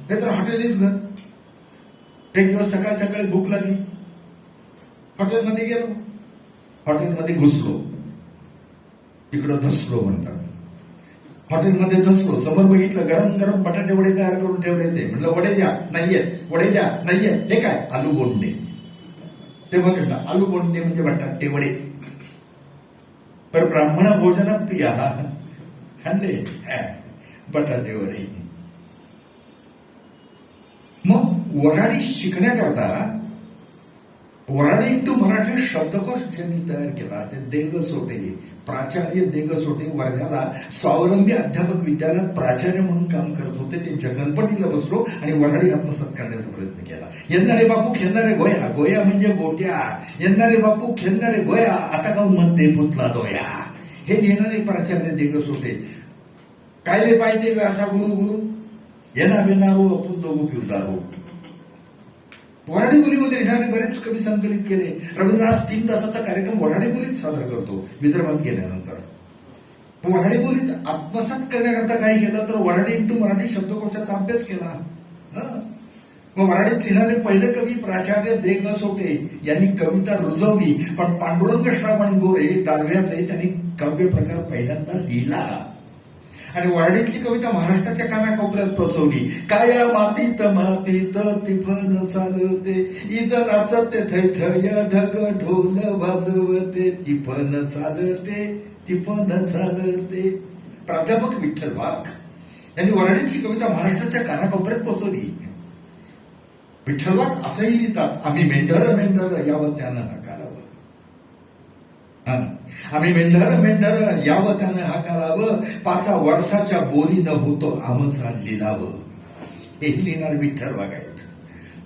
नाहीतर हॉटेलच घर. एक दिवस सकाळी सकाळी भूक लागली, हॉटेलमध्ये गेलो, हॉटेलमध्ये घुसलो, तिकडं धसलो म्हणतात. हॉटेलमध्ये धसलो, समोर बघितलं गरम गरम बटाटे वडे तयार करून ठेवले. ते म्हटलं वडे द्या, नाहीयेत. वडे द्या, नाहीयेत. हे काय? आलू बोंडे. ते म्हटलं आलू बोंडे म्हणजे बटाटे वडे. पर ब्राह्मण भोजन प्रिया हंडे बटाटे वडे. मग वऱ्हाडी शिकण्याकरता वऱ्हाडी इंटू मराठी शब्दकोश ज्यांनी तयार केला ते देगसोटे, प्राचार्य देगसोटे वर्गाला स्वावलंबी अध्यापक विद्यालयात प्राचार्य म्हणून काम करत होते. त्यांच्या गणपतीला बसलो आणि वऱ्हाडी आत्मसात करण्याचा प्रयत्न केला. येणारे बापू खेळणारे गोया, गोया म्हणजे गोट्या. येणारे बापू खेळणारे गोया, आता का मध्ये पुतला दोया. हे लिहिणारे प्राचार्य देगसोटे. काय ले पाहिजे असा गुरु गुरु येणार बेनारो आपण दोघं पिवदारो. वऱ्हाडी बोलीमध्ये लिहिणारे बरेच कवी संकलित केले. रवींद्रनाथ 3 तासाचा कार्यक्रम वऱ्हाडी बोलीत सादर करतो विदर्भात गेल्यानंतर. वऱ्हाडी बोलीत आत्मसात करण्याकरता काय केलं तर वऱ्हाडी इंटू मराठी शब्दकोशाचा अभ्यास केला. मग मराठीत लिहिणारे पहिले कवी प्राचार्य देगसोटे यांनी कविता रुजवली. पण पांडुरंग श्रावण गोरे दालव्याचे त्यांनी काव्य प्रकार पहिल्यांदा लिहिला आणि वऱ्हाडीतली कविता महाराष्ट्राच्या कानाकोपऱ्यात पोचवली. काया मातीत मातीत तिफन चालवते, इज नाचते थैथय ढग ढोल वाजवते, तिफन चालते तिफन चालते. प्राध्यापक विठ्ठल वाघ यांनी वऱ्हाडीतली कविता महाराष्ट्राच्या कानाकोपऱ्यात पोचवली. विठ्ठल वाघ असंही लिहितात, आम्ही मेंढर मेंढर यावं त्यानं हाकारावं. आम्ही मेंढर मेंढर यावं त्यानं हाकारावं, 5 वर्षाच्या बोरीनं होतो आमचा लिलावं. हेही लिहिणार विठ्ठल वाघ आहेत.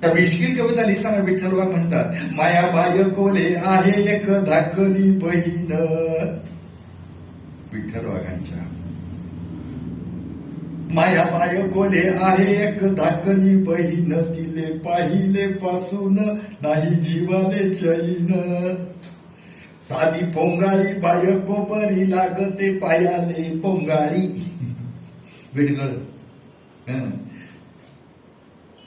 तर मिश्किल कविता लिहिताना विठ्ठल वाघ म्हणतात, माया बाय कोले आहे एक धाकली बहीण. विठ्ठल वाघांच्या माया बाय कोले आहे एक धाकली बहीण, तिले पाहिले पासून नाही जीवाले चैन. साधी पोंगाळी बायको बरी लागते पायाले पोंगाळी. विडगळ.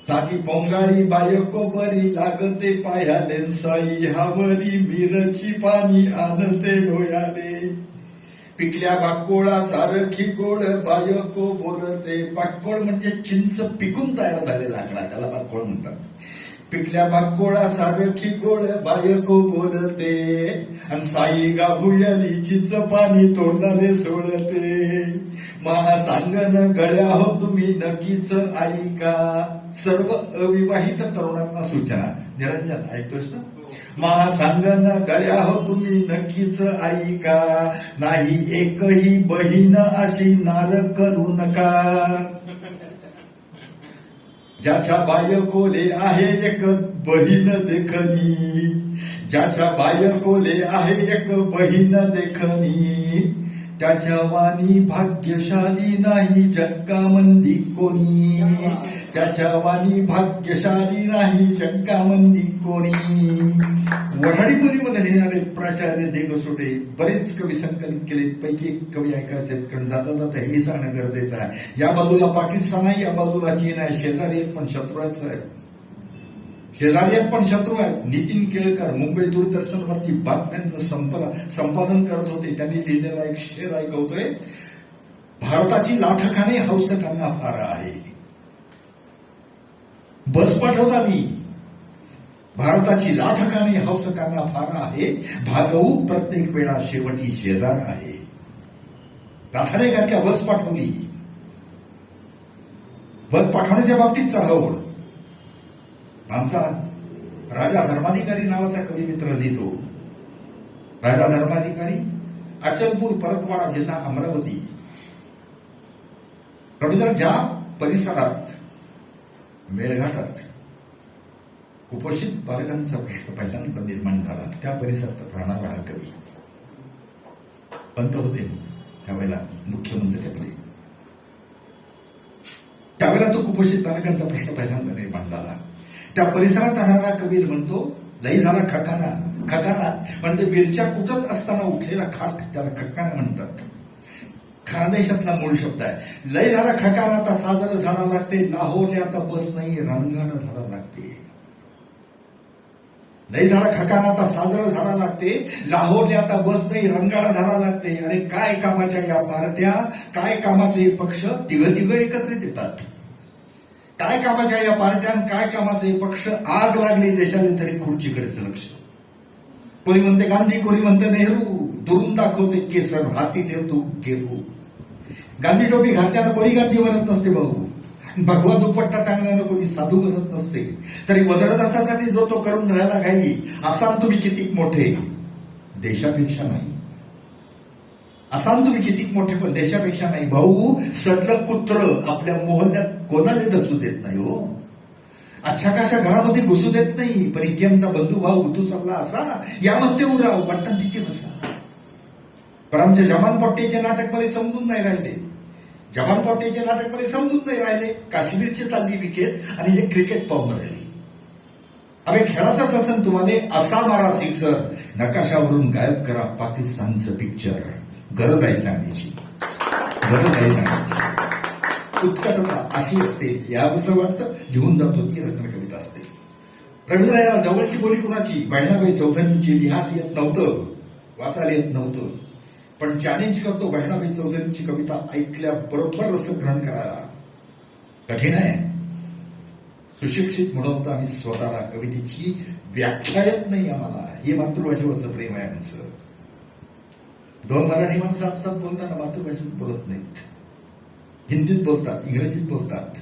साधी पोंगाळी बायको बरी लागते पायाले, साई हावरी मिरची पाणी आणते डोयाले. पिकल्या बाकोळा सारखी गोड बायको बोलते. बाकोळ म्हणजे चिंच पिकून तयार झालेला लाकडा, त्याला बाकोळ म्हणतात. पिकल्या बाकोळा सारखी गोड बायको बोलते, आणि साई गाभुयाली चिंच पाणी तोंडाले सोडते. महा सांगन गळ्या हो तुम्ही नक्कीच ऐका. सर्व अविवाहित तरुणांना सूचना. निरंजन ऐकतोस ना? महा सांगन गळ्या हो तुम्ही नक्कीच ऐका, नाही एकही बहीण अशी नार करू नका. ज्याच्या बायकोले आहे एक बहीण देखणी, ज्याच्या बायकोले आहे एक बहीण देखणी, त्याच्या वाणी भाग्यशाली नाही जगामंदी कोणी. त्याच्या वाणी भाग्यशाली नाही जगामंदी कोणी. वऱ्हाडी बोलीमध्ये लिहिणारे प्राचार्य देगसोटे बरेच कवी संकलित केले. पैकी एक कवी ऐकायचे, कारण जाता जाता हे सांगणं गरजेचं आहे. या बाजूला पाकिस्तान आहे, या बाजूला चीन आहे. शेजारी आहेत पण शत्रू आहेत साहेब. शेजारी आहेत पण शत्रू आहेत. नितीन केळकर मुंबई दूरदर्शनवरती बातम्यांचं संपादन करत होते. त्यांनी लिहिलेला एक शेर ऐकवतोय. भारताची लाथ खाणे हौस त्यांना फार आहे. बस पाठवता मी. भारताची लाथ खाणे हौस त्यांना फार आहे. भागवू प्रत्येक वेळा शेवटी शेजार आहे. लाथाने का बस पाठवली. बस पाठवण्याच्या बाबतीत चढाओढ. आमचा राजा धर्माधिकारी नावाचा कवी मित्र लिहितो. राजा धर्माधिकारी, अचलपूर, परतवाडा जिल्हा अमरावती. रवींद्र ज्या परिसरात मेळघाटात कुपोषित बालकांचा प्रश्न पहिल्यांदा निर्माण झाला, त्या परिसरात राहणारा हा कवी. पंत होते त्यावेळेला, मुख्यमंत्री आपले. त्यावेळेला तो कुपोषित बालकांचा प्रश्न पहिल्यांदा निर्माण झाला. त्या परिसरात राहणारा कबीर म्हणतो, लई झाला खकाना खकाना म्हणजे मिरच्या कुटत असताना उठलेला खाट, त्याला खकाना म्हणतात. खानदेशातला मूळ शब्द आहे. लय झाला खकाना आता साजरं झाडा लागते, लाहोरने आता बस नाही रंगानं झाडा लागते. लय झाला खकाना आता साजरं झाडा लागते, लाहोरने आता बस नाही रंगाला झाडा लागते. अरे काय कामाच्या या पार्ट्या, काय कामाचे हे पक्ष तिघ एकत्रित येतात. काय कामाच्या या पार्ट्या, काय कामाचे हे पक्ष. आग लागली देशाने तरी खुर्चीकडेच लक्ष. कोणी म्हणते गांधी, कोणी म्हणते नेहरू, दुरून दाखवते केसर, हाती ठेवतो गेरू. गांधी टोपी घातल्यानं कोणी गांधी बनत नसते भाऊ, भगवा दुपट्टा टांगल्यानं कोणी साधू बनत नसते. तरी मदरदासासाठी जो तो करून राहायला घाई. असाल तुम्ही कितीक मोठे, देशापेक्षा नाही. असाल तुम्ही कितीक मोठे पण देशापेक्षा नाही. भाऊ सडलं कुत्र आपल्या मोहल्ल्यात कोणाला दसू देत नाही हो. अच्छा कशा घरामध्ये घुसू देत नाही. पण इतिहासचा बंधू भाऊ उतू चालला असा यामध्ये उराव वाटतं तिथे बसा. पण आमच्या जवान पट्टेचे नाटक मध्ये समजून नाही राहिले. जवान पट्टेचे नाटक मध्ये समजून नाही राहिले. काश्मीरची चालली विकेट आणि हे क्रिकेट पाहून राहिली. अरे खेळाचाच असेल तुम्हाला असा मारा सिक्सर, नकाशावरून गायब करा पाकिस्तानचं पिक्चर. गरज आहे सांगण्याची, गरज आहे सांगण्याची. उत्कटता अशी असते, यावंसं वाटतं लिहून जातो ती रचना कविता असते. रवींद्र या जवळची बोली कुणाची, बहिणाबाई चौधरींची. लिहायला येत नव्हतं, वाचायला येत नव्हतं, पण चॅलेंज करतो बहिणाबाई चौधरींची कविता ऐकल्याबरोबर रसग्रहण करायला. कठीण आहे. सुशिक्षित म्हणून आम्ही स्वतःला कवितेची व्याख्या येत नाही आम्हाला. हे मातृभाषेवरचं प्रेम आहे आमचं. दोन मराठी माणसं आपसात बोलताना मातृभाषेत बोलत नाहीत, हिंदीत बोलतात, इंग्रजीत बोलतात,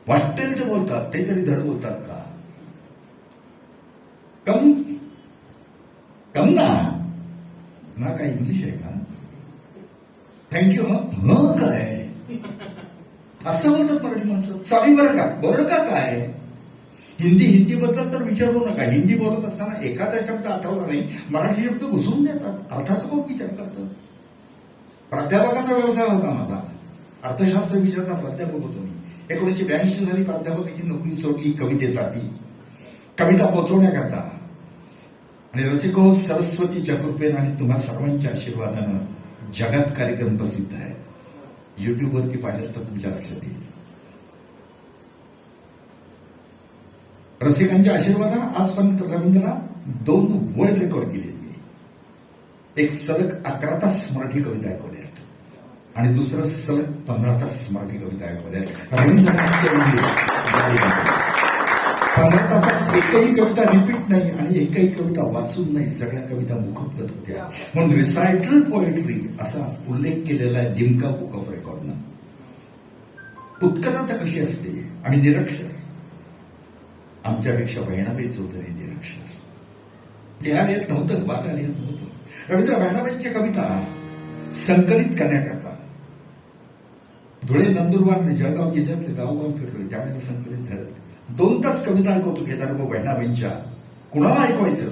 वाटेल ते बोलतात. ते तरी धड बोलतात का? कम कम ना काय इंग्लिश आहे का? थँक्यू. मग काय असं बोलतात मराठी माणसं. चावी बरं का, बरं का काय. हिंदी बद्दल तर विचारू नका. हिंदी बोलत असताना एखादा शब्द आठवला नाही, मराठी शब्द घुसून देतात. अर्थाचा कोण विचार करतं. प्राध्यापकाचा व्यवसाय होता माझा. अर्थशास्त्र विषयाचा प्राध्यापक होतो मी. 1982 साली प्राध्यापकाची नोकरी सोडली कवितेसाठी, कविता पोचवण्याकरता. आणि रसिको सरस्वतीच्या कृपेनं आणि तुम्हा सर्वांच्या आशीर्वादानं जगात कार्यक्रम प्रसिद्ध आहे. युट्यूबवरती पाहिलं तर तुमच्या लक्षात येईल. रसिकांच्या आशीर्वादानं आजपर्यंत रवींद्रला 2 वर्ल्ड रेकॉर्ड केले मी. एक सलग 11 तास मराठी कविता ऐकवल्यात आणि दुसरं सलग 15 तास मराठी कविता ऐकवल्यात. रवींद्रनाथ 15 तासात एकही कविता रिपीट नाही आणि एकही कविता वाचून नाही. सगळ्या कविता मुखोद्गत होत्या. म्हणून रिसायटल पोएट्री असा उल्लेख केलेला आहे लिम्का बुक ऑफ रेकॉर्डनं. उत्कटता कशी असते. आम्ही निरक्षर, आमच्यापेक्षा बहिणाबाई चौधरी निरक्षर. लिहायला येत नव्हतं, वाचायला येत नव्हतं. रवींद्र बहिणाबाईंच्या कविता संकलित करण्याकरता धुळे, नंदुरबार आणि जळगाव जिल्ह्यातले गावगाव फिरलोय. त्यावेळेला संकलित झालं. 2 तास कविता ऐकवतो केदारभाऊ बहिणाबाईंच्या. कुणाला ऐकवायचं,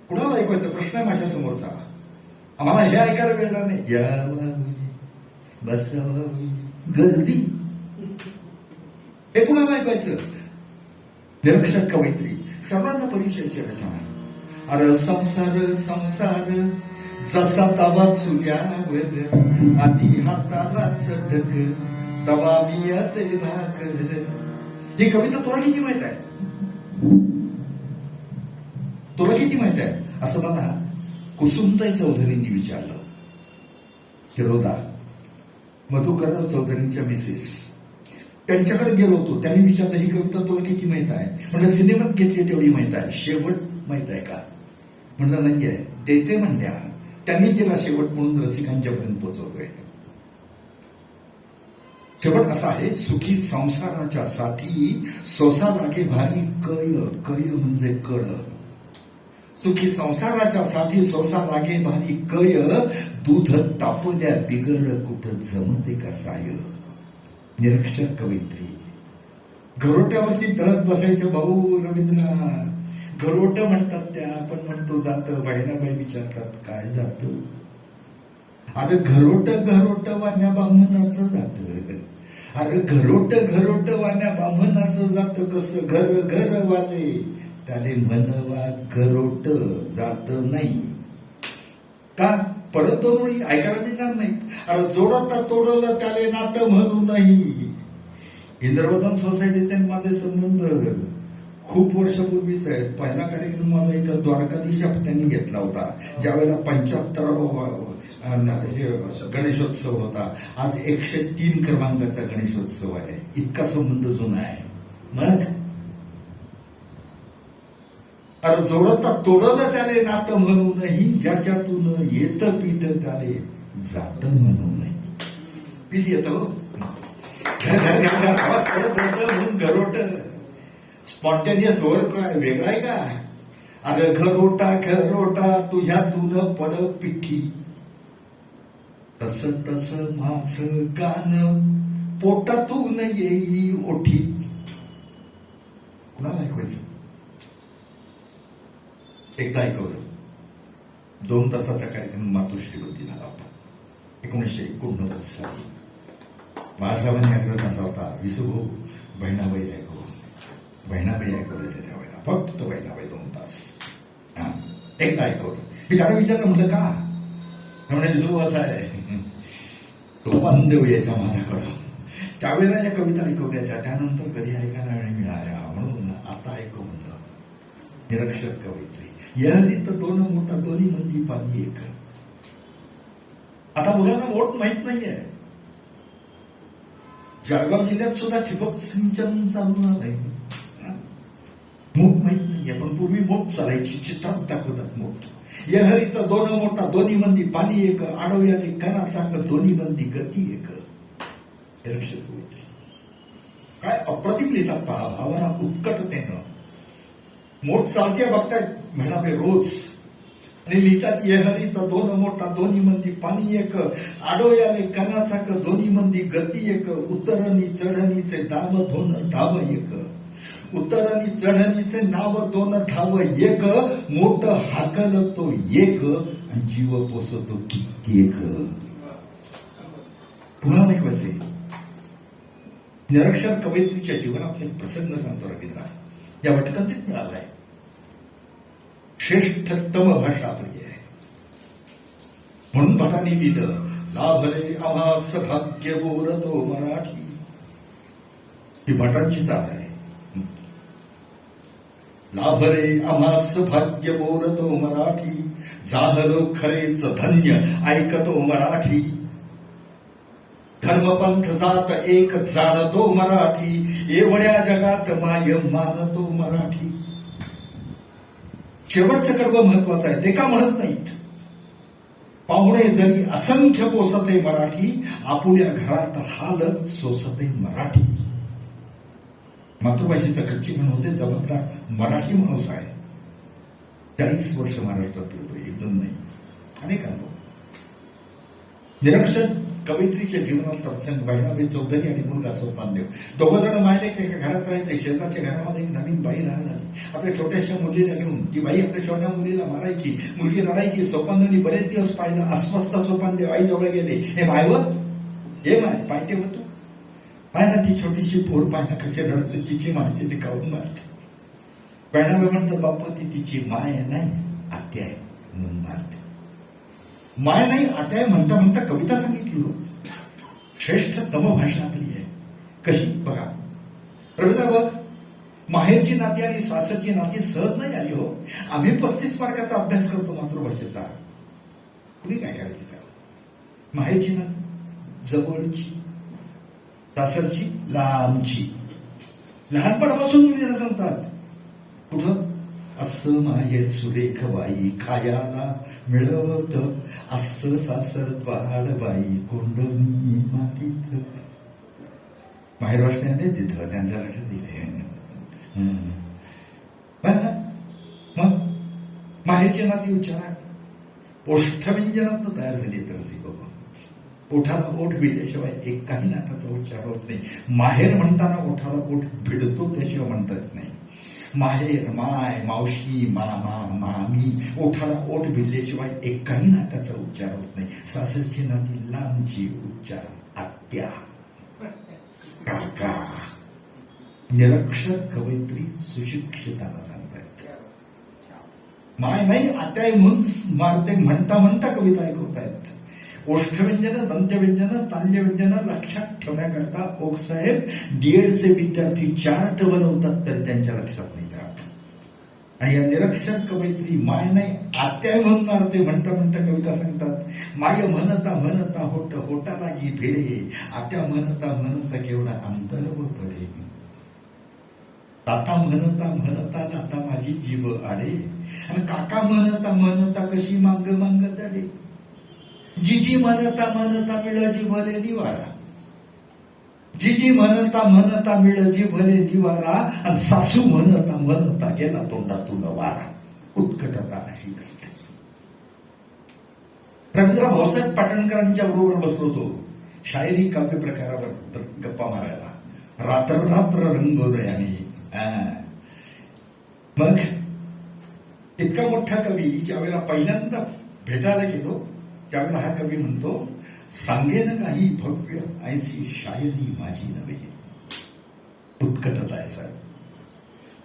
कुणाला ऐकवायचं प्रश्न आहे माझ्या समोरचा. आम्हाला हे ऐकायला मिळणार नाही. या बस गर्दी, हे कुणाला ऐकायचं. निरक्षर कवयित्री, सर्वांना परिचयाची रचना. अरे संसार संसार जसा तवा चुल्यावर, आधी हाताला चटक तवा बियाते भाकर. ही कविता तुला किती माहित आहे, तुला किती माहित आहे असं मला कुसुमताई चौधरींनी विचारलं. हिरोदा मधुकरराव चौधरींच्या मिसेस, त्यांच्याकडे गेलो होतो. त्यांनी विचारलं ही कविता तुला किती माहित आहे. म्हणलं सिनेमात घेतली तेवढी माहित आहे, शेवट माहित आहे का. म्हणलं नाहीये. देते म्हणल्या. त्यांनी दिला शेवट म्हणून रसिकांच्या पर्यंत पोहोचवतोय. शेवट असा आहे. सुखी संसाराच्या साठी सोसा लागे भारी कय. कय म्हणजे कळ. सुखी संसाराच्या साठी सोसा लागे भारी कय. दूध तापल्या बिगर कुठं जमते कसाय. निरक्षर कवयित्री. घरोट्यावरती तळत बसायचं भाऊ रवींद्रनाथ. घरोट म्हणतात त्या, आपण म्हणतो जात. बहिणाबाई विचारतात काय जात. अरे घरोट वाण्या बामणाचं जात. अरे घरोट वाण्या बामणाचं जात. कसं घर घर वाजे त्याले म्हणवा गरोट जात नाही. का परत दोन वेळी ऐकायला मिळणार नाही. अरे जोडता तोडलं त्याले नातं म्हणू नाही. इंद्रवदन सोसायटीचे माझे संबंध खूप वर्षापूर्वीच आहेत. पहिला कार्यक्रम माझा इथं द्वारकाधीश त्यांनी घेतला होता, ज्यावेळेला 75 गणेशोत्सव होता. आज 103 क्रमांकाचा गणेशोत्सव आहे. इतका संबंध जुना आहे. मग अरे जोडता तोडलं त्याले नातं म्हणू नाही, ज्याच्यातून येतं पीठ त्याले जात म्हणू नाही. पीठ येतं घर घर घर घर आवाज करत होतं म्हणून घरोट. स्पॉन्टेनियस वर काय वेगळा आहे का? अरे घरोटा घरोटा तुझ्यातून पड पिठी, तस तस माझं गाणं पोटातून येई ओठी. कुणाला ऐकवायचं? एकदा ऐकवलं. 2 तासाचा कार्यक्रम मातोश्रीवरती झाला होता 1989 साली. बाळासाहेबांनी आग्रह करला होता, विसू बहिणाबाई ऐकव. बहिणाबाई ऐकवलं त्यावेळेला, फक्त बहिणाबाई 2 तास. एकदा ऐकवलं. मी त्याला विचारलं, म्हटलं का? म्हणजे विसू असा आहे, सोपान देऊ यायचा माझ्याकडं. त्यावेळेला या कविता ऐकवल्या त्या, त्यानंतर कधी ऐकायला मिळाल्या, म्हणून आता ऐकव म्हणलं. निरक्षर कवयित्री यहरीत 2 मोठा दोन्ही मंदी पाणी एक. आता मुलांना मोठ माहित नाहीये. जळगाव जिल्ह्यात सुद्धा ठिबक सिंचन चालू झालंय. मोठ माहित नाहीये, पण पूर्वी मोठ चालायची. चित्रात दाखवतात मोठ. यहरीत 2 मोठा दोन्ही मंदी पाणी एक, आडव्याने कणा चाक दोन्ही मंदी गती एक. निरक्षर कवयित्री काय अप्रतिम लिहितात बाळा, भावना उत्कटतेनं. मोठ चालते बघतायत म्हणावे रोज, आणि लिहितात यहरीत 2 मोठा दोन्ही मंदी पाणी एक, आडोयाने कणाचाक दोन्ही मंदी गती एक, उत्तरणी चढणीचे नाव 2 धाव एक, उत्तरणी चढणीचे नाव 2 धाव एक, मोठ हाकल तो एक, आणि जीव पोसतो कित्येक. पुन्हा ऐकवायचे. निरक्षर कवयित्रीच्या जीवनातले प्रसंग सांगतो रवींद्र. या वटकंतीत मिळालाय. श्रेष्ठतम भाषा आपली आहे म्हणून भटांनी लिहिलं, लाभले आम्हास भाग्य बोलतो मराठी. ही भटांची चाल आहे. लाभले आम्हास भाग्य बोलतो मराठी, जाहलो खरेच धन्य ऐकतो मराठी. धर्मपंथ जात एक जाणतो मराठी, एवढ्या जगात माय मानतो मराठी. शेवटचं कडवं महत्वाचं आहे, ते का म्हणत नाहीत? पाहुणे जरी असंख्य पोसते मराठी, आपुल्या घरात हाल सोसते मराठी. मातृभाषेचं कच्ची म्हण होते, जबाबदार मराठी माणूस आहे. 40 वर्ष महाराष्ट्रात फिरतोय, 1-2 नाही, अनेक अनुभव. निरक्षर कवयित्रीच्या जीवनातला प्रसंग. बहिणाबाई चौधरी आणि मुलगा सोपानदेव 2 जण मायले एका घरात राहायचे. शेजारच्या घरामध्ये एक नवीन बाई राहायला लागली. आपल्या छोट्याशा मुलीला घेऊन ती बाई आपल्या छोट्या मुलीला मारायची. मुलगी रडायची. सोपानदेवनी बरेच दिवस पाहिलं. अस्वस्थ सोपानदेव आईजवळ गेले. हे मायवर, हे माय पाहिजे हो तू, पाय ना ती छोटीशी पोर, पाय ना कशी रडते, तिची माहिती निकावून मारते. बहिणाबाई म्हणतात, बाप्पा ती तिची माय नाही, आत्या आहे म्हणून मारते. माय नाही आत्या म्हणता म्हणता कविता सांगितली हो. श्रेष्ठतम भाषा आपली आहे. कशी बघा रवींद्र, बघ, माहेरची नाती आणि सासरची नाती सहज नाही आली हो. आम्ही 35 मार्काचा अभ्यास करतो मातृभाषेचा. कुणी काय करायचं त्याला? माहेरची नाती जवळची, सासरची लांबची. लहानपणापासून मुलीला सांगतात. कुठं? असं माहेर सुरेख बाई खायाला मिळत, असं सासर बाळबाई कोंडणी मातीत. माहेर वाचण्याने तिथं त्यांच्या लक्षात दिले. मग माहेरची नाती उच्चारा ओष्ठव्यंजनात तयार झाली तर बाबा. ओठाला ओठ भिडल्याशिवाय एक काही नाताचा उच्चार होत नाही. माहेर म्हणताना ओठाला ओठ भिडतो त्याशिवाय म्हणता येत नाही. माहेर, माय, मावशी, मामा, मामी, ओठाला ओठ भिडल्याशिवाय एक काही नात्याचा उच्चार होत नाही. सासरची नाती लांबची, उच्चार आत्या, काका. निरक्षर कवयित्री सुशिक्षिताला सांगतात. माय नाही आत्याय म्हणून मारते म्हणता म्हणता कविता ऐकवतायत. ओष्ठव्यंजन, दंत्यव्यंजन, ताल्यव्यंजन लक्षात ठेवण्याकरता ओक साहेब डीएडचे विद्यार्थी चार्ट बनवतात तरी त्यांच्या लक्षात नाही राहत. आणि या निरक्षर कवयित्री माय नाही आत्याय म्हणून मारते म्हणता म्हणता कविता सांगतात. माय म्हणता म्हणता होट होटा लागी भिडे, आत्या म्हणता म्हणता केवढा अंतर व पडे. ताता म्हणता म्हणता ताता माझी जीव आडे, आणि काका म्हणता म्हणता कशी मांग मांग तडे. जिजी म्हणता म्हणता मिळजी भले निवारा, जिजी म्हणता म्हणता मिळजी भले निवारा, आणि सासू म्हणता म्हणता गेला तोंडातून वारा. उत्कटता अशी असते. रवींद्र भाऊसाहेब पाटणकरांच्या बरोबर बसलो होतो शायरी काव्य प्रकारावर गप्पा मारायला. रात्र रात्र रंगवलंय आम्ही. मग इतका मोठा कवी ज्यावेळेला पहिल्यांदा भेटायला गेलो त्यावेळेला हा कवी म्हणतो, सांगेन काही भव्य ऐसी शायरी माझी नव्हे. उत्कटता आहे सर.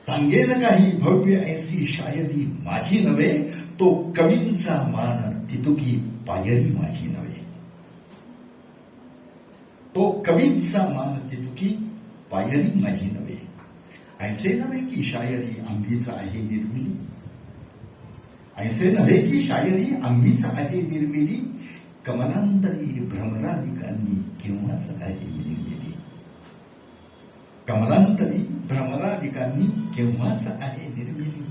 सांगेन काही भव्य ऐसी शायरी माझी नव्हे, तो कवींचा मान तितुकी पायरी माझी नव्हे. तो कवींचा मान तितुकी पायरी माझी नव्हे. ऐसे नव्हे की शायरी आम्हीच आहे निर्मिली, ऐसे नव्हे की शायरी आम्हीच आहे निर्मिली, कमलांतरी भ्रमराधिकांनी केव्हाच आहे निर्मिली. कमलांतरी भ्रमराधिकांनी केव्हाच आहे निर्मिली.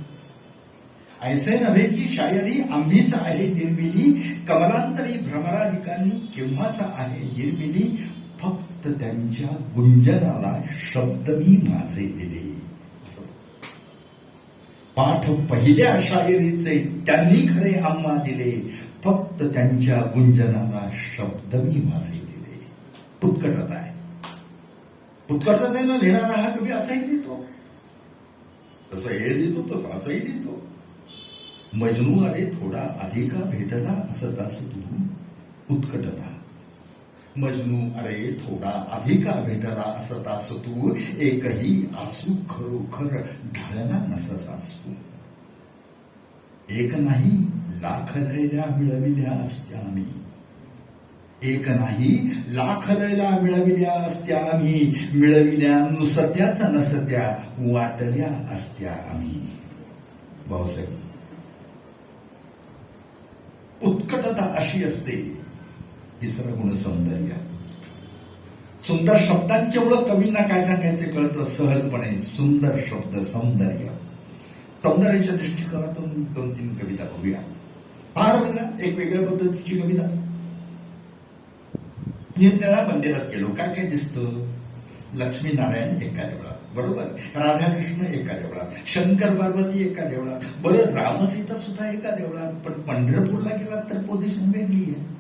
ऐसे नव्हे की शायरी आम्हीच आहे निर्मिली, कमलांतरी भ्रमराधिकांनी केव्हाच आहे निर्मिली. फक्त त्यांच्या गुंजनाला शब्द मी माझे दिले. पाठ पहिल्या शायरीचे त्यांनी खरे आम्हा दिले, फक्त त्यांच्या गुंजनाला शब्द मी माझे दिले. उत्कटता आहे. उत्कटतेनं लिहिणारा हा कवी असाही लिहितो, तसं हे लिहितो तसं असंही लिहितो. मजनू अरे थोडा अधिका भेटला असता तू. उत्कटता. मजनू अरे थोडा अधिका भेटला असतास तू, एकही आसू खरोखर ढाळला नससास तू. एक नाही लाख लैल्या मिळविल्या असत्या आम्ही, एक नाही लाख लैल्या मिळविल्या असत्या आम्ही, मिळविल्या नुसत्याच नसत्या वाटल्या असत्या आम्ही. भाऊसाहेब, उत्कटता अशी असते. तिसरा गुण सौंदर्य. सुंदर शब्दांच्या एवढं कवींना काय सांगायचे कळतं सहजपणे. सुंदर शब्द, सौंदर्य. सौंदर्याच्या दृष्टिकोनातून 2-3 कविता बघूया. फार बघा एक वेगळ्या पद्धतीची कविता. निरनिळ्या मंदिरात गेलो, काय काय दिसतं? लक्ष्मीनारायण एका देवळात, बरोबर, राधाकृष्ण एका देवळात, शंकर पार्वती एका देवळात, बरं रामसीता सुद्धा एका देवळात. पण पंढरपूरला गेलात तर पोझिशन वेगळी आहे.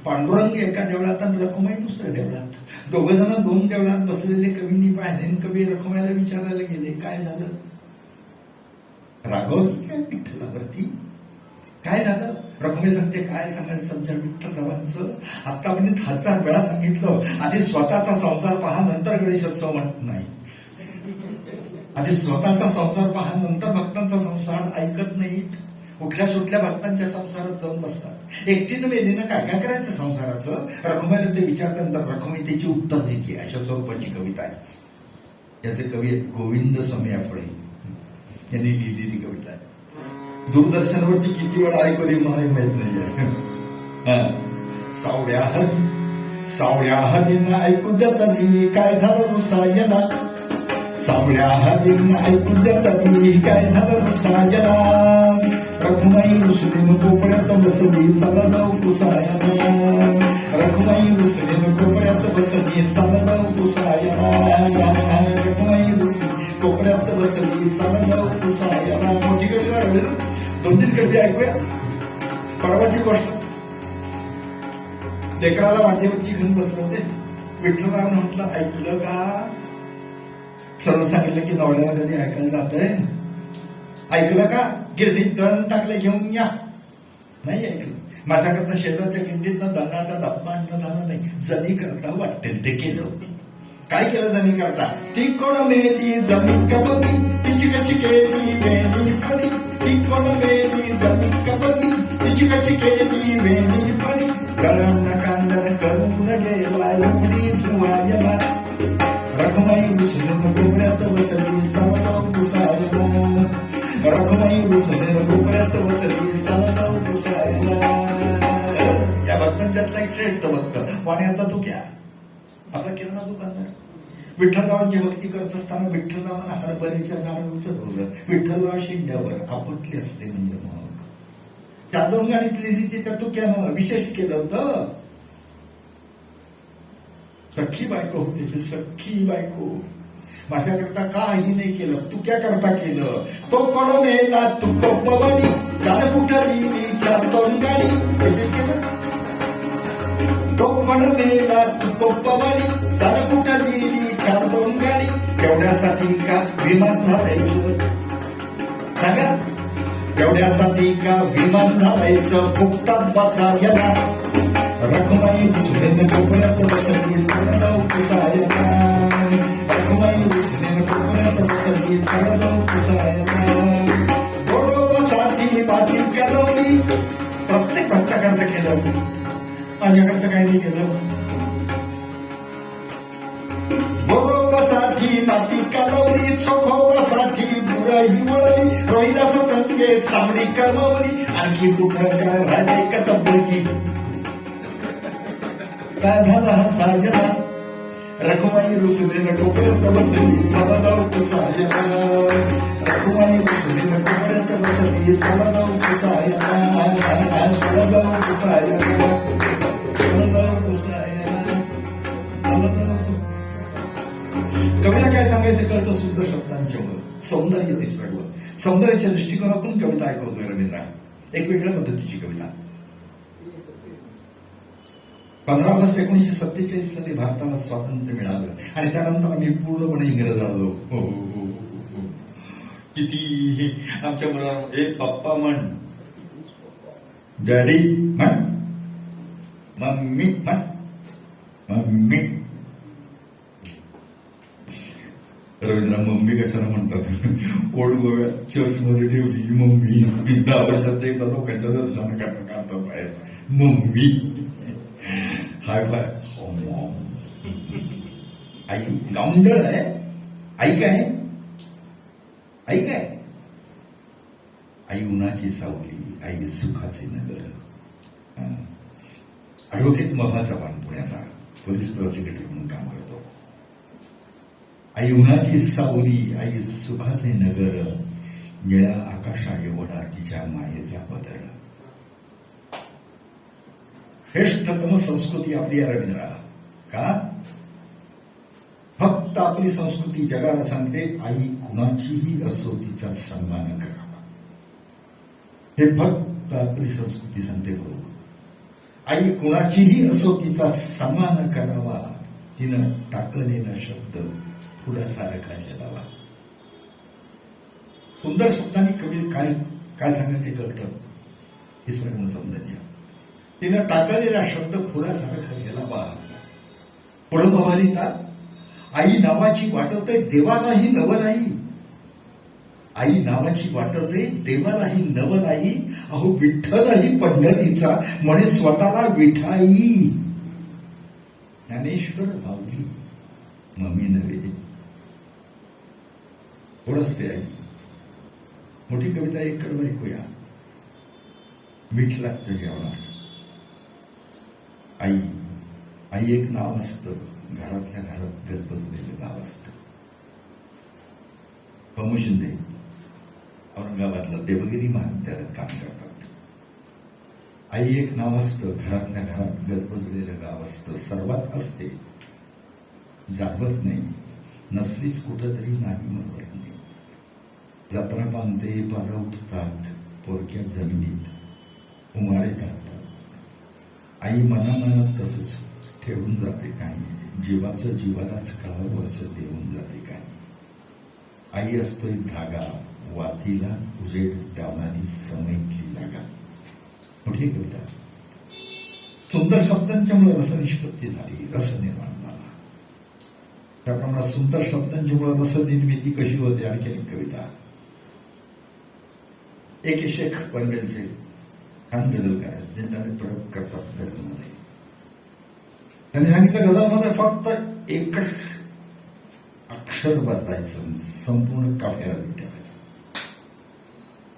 पांडुरंग एका देवळात आणि रखुमाई दुसऱ्या देवळात. दोघ जण 2 देवळात बसलेले कवींनी पाहिले. कवी रखुमाईला विचारायला गेले, काय झालं? रागवली काय विठ्ठलावरती? काय झालं? रखुमाई सांगते, काय सांगायचं समजा विठ्ठलरावांचं? आतापर्यंत 1000 वेळा सांगितलं, आधी स्वतःचा संसार पहा नंतर गणेशोत्सव म्हणत नाही. आधी स्वतःचा संसार पहा नंतर भक्तांचा संसार ऐकत नाहीत. कुठल्या सुटल्या भक्तांच्या संसारात जाऊन बसतात. एकटीनं वेलीनं काय काय करायचं संसाराचं? रखुमाईला ते विचारल्यानंतर रखुमाई त्याची उत्तर देते. अशा स्वरूपाची कविता आहे. याचे कवी आहेत गोविंद स्वामी आफळे यांनी लिहिलेली कविता आहे. दूरदर्शनवरती किती वेळा ऐकली मला माहित नाहीये. सावड्या हरींना ऐकू द्या तरी काय झालं रुसायला. सावड्या हरींना ऐकू द्या तरी काय झालं रुसायला. रखुमाई रुसलीन कोपऱ्यात बसली चला जाऊ पुसायला. रखुमाई रुसलीन कोपऱ्यात बसली चला जाऊ पुसायला. रखुमाई रुसली कोपऱ्यात बसली चला जाऊ पुसायला. मोठी कविता राहिली ना, 2-3 कविता ऐकूया. परवाची गोष्ट. लेकराला वाटेवरती घेऊन बसले होते. विठ्ठलराव म्हटलं, ऐकलं का? सरळ सांगितलं की नवऱ्याला कधी ऐकायला जातंय. ऐकलं का? गिरणीत दळण टाकले घेऊन या. नाही ऐकलं. माझ्याकरता शेजारच्या गिरणीतनं दळणाचा डब्बा आणणं झालं नाही. जणी करता वाटेल ते केलं. काय केलं जणी करता? ती कोण मेली जमी कबली, तिची कशी केली वेणी फडी. ती कोण मेली रखमाई रुसले कोपऱ्यात बसली चालत पुसायला. या भक्तांच्यातला एक श्रेष्ठ भक्त वाण्याचा तुक्या आपला किराणा दुकानदार. विठ्ठलरावांची भक्ती करत असताना विठ्ठलरावांना हरभऱ्याच्या झाडावर चढवलं. विठ्ठलराव शेंड्यावर आपटले असते म्हणजे मग त्या 2 गाणीच लिहिली ती त्या तुक्यानं विशेष केलं होतं. सख्खी बायको होती ती सख्खी बायको. माझ्याकरता काही नाही केलं, तुक्या करता केलं. तो कोण मेला तुक पवनी त्यानं कुठं लिहिली 4 गाणी विशेष केलं. तो कोण मेला तुक पवनी त्यानं कुठं लिहिली 4 गाणी. तेवढ्यासाठी का विमान धाडायचं सांगा, तेवढ्यासाठी का विमान धाडायचं फुकटात बसायला. रखमाई सुनेन कोपऱ्यात बसली चालत पुसायला. रखमाई सुनेन कोपऱ्यात बसली चालत पुसायला. गोडोबासाठी बाती कलवली. प्रत्येक भक्ताकरता केलं, माझ्याकरता काही नाही केलं. गोडोबासाठी माती कलवली, चोखोबासाठी बुराई वळली. रोहिदास संगे चांगली कमवली, आणखी कुठं काय राजे कतबळची. काय झाला हा साजना. रखमाई रुसलेन कोपऱ्यात बसली चालत पुसायला. रखमाई रुसलेन कोपऱ्यात बसली चालत पुसायला. चालत पुसायला. चालत पुसायला. कवीला काय सांगायचं कळतं सुंदर शब्दांच्यामुळे. सौंदर्य ते सर्व सौंदर्याच्या दृष्टिकोनातून कविता ऐकवतोय रवींद्र. एक वेगळ्या पद्धतीची कविता. 15 ऑगस्ट 1947 साली भारताला स्वातंत्र्य मिळालं आणि त्यानंतर आम्ही पूर्णपणे इंग्रज झालो. किती आमच्या बरोबर एक पप्पा म्हण, डॅडी म्हण, मम्मी म्हण, मम्मी. रवींद्र मम्मी कशाला म्हणतात. ओल्ड गोव्यात चर्चमध्ये ठेवली मम्मी. 10 वर्षात एकदा लोकांच्या दर्शन करता बाहेर मम्मी. हाय बाय आई गावंडळ आहे. आई काय, आई काय, आई उन्हाची सावली, आई सुखाचे नगर. ॲडव्होकेट मभा चव्हाण पुण्याचा पोलीस प्रॉसिक्युटर म्हणून काम करतो. आई उन्हाची सावली, आई सुखाचे नगर, निळ्या आकाशा एवढा तिच्या मायेचा पदर. श्रेष्ठतम संस्कृती आपली आहे रवींद्र. का फक्त आपली संस्कृती जगाला सांगते आई कुणाचीही असो तिचा सन्मान करावा. हे फक्त आपली संस्कृती सांगते. बरोबर, आई कुणाचीही असो तिचा सन्मान करावा. तिनं टाकलेला शब्द फुलासारखा जलावा. सुंदर शब्दांनी कवी काय काय सांगायचे कळतं. हे सगळं सौंदर्य. तिनं टाकलेला शब्द फुलासारखा जलावा. पुढं बाबा लिहितात, आई नावाची वाटते देवालाही नव नाही. आई नावाची वाटते देवालाही नव नाही. अहो विठ्ठलही पंढरीचा म्हणे स्वतःला विठाई. ज्ञानेश्वर माऊली मम्मी नव्हे. थोडंच ते आई. मोठी कविता एक कडवं ऐकूया. मीठ लागतं जेवणात. आई आई एक नाव असतं, घरातल्या घरात गजबजलेलं गाव असतं. पमू शिंदे औरंगाबादला देवगिरी महाविद्यालयात काम करतात. आई एक नाव असतं, घरातल्या घरात गजबजलेलं गाव असतं. सर्वात असते, जागवत नाही. नसलीच कुठंतरी नाही म्हणत नाही. जत्रा बांधते, पारं उठतात, पोरक्या जमिनीत उमाळे काढतात. आई मनामनात तसंच ठेवून जाते काही. जीवाचं जीवालाच कळावं असं देऊन जाते काही. आई असतोय धागा, वातीला उजेड दावणारी समेटली लागा. मोठी कविता. सुंदर शब्दांच्यामुळे रसनिष्पत्ती झाली, रस निर्माण झाला. त्याप्रमाणे सुंदर शब्दांच्यामुळे रसनिर्मिती कशी होते. आणखी एक कविता. एक शेख पनवेलचे छान गझल करायचे, त्यांच्याकडे प्रयोग करतात गझलमध्ये. त्यांनी सांगितलं गझलमध्ये फक्त एक अक्षर बदलायचं, संपूर्ण काव्याला ठेवायचं.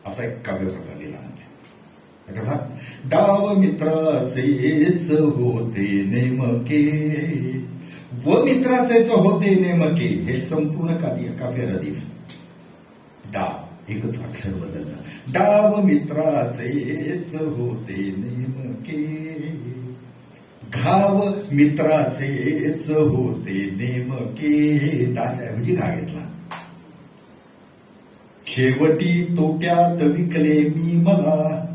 असा एक काव्य प्रकार लिहिला आहे. कसा? डाव मित्राचेच होते नेमके, व मित्राचेच होते नेमके, हे संपूर्ण काव्य रदीफ. डाव एकच अक्षर बदललं. डाव मित्राचेच होते नेमके, घाव मित्राचेच होते नेमके, डाच्या ऐवजी घा घेतला. शेवटी तोट्यात विकले मी मला,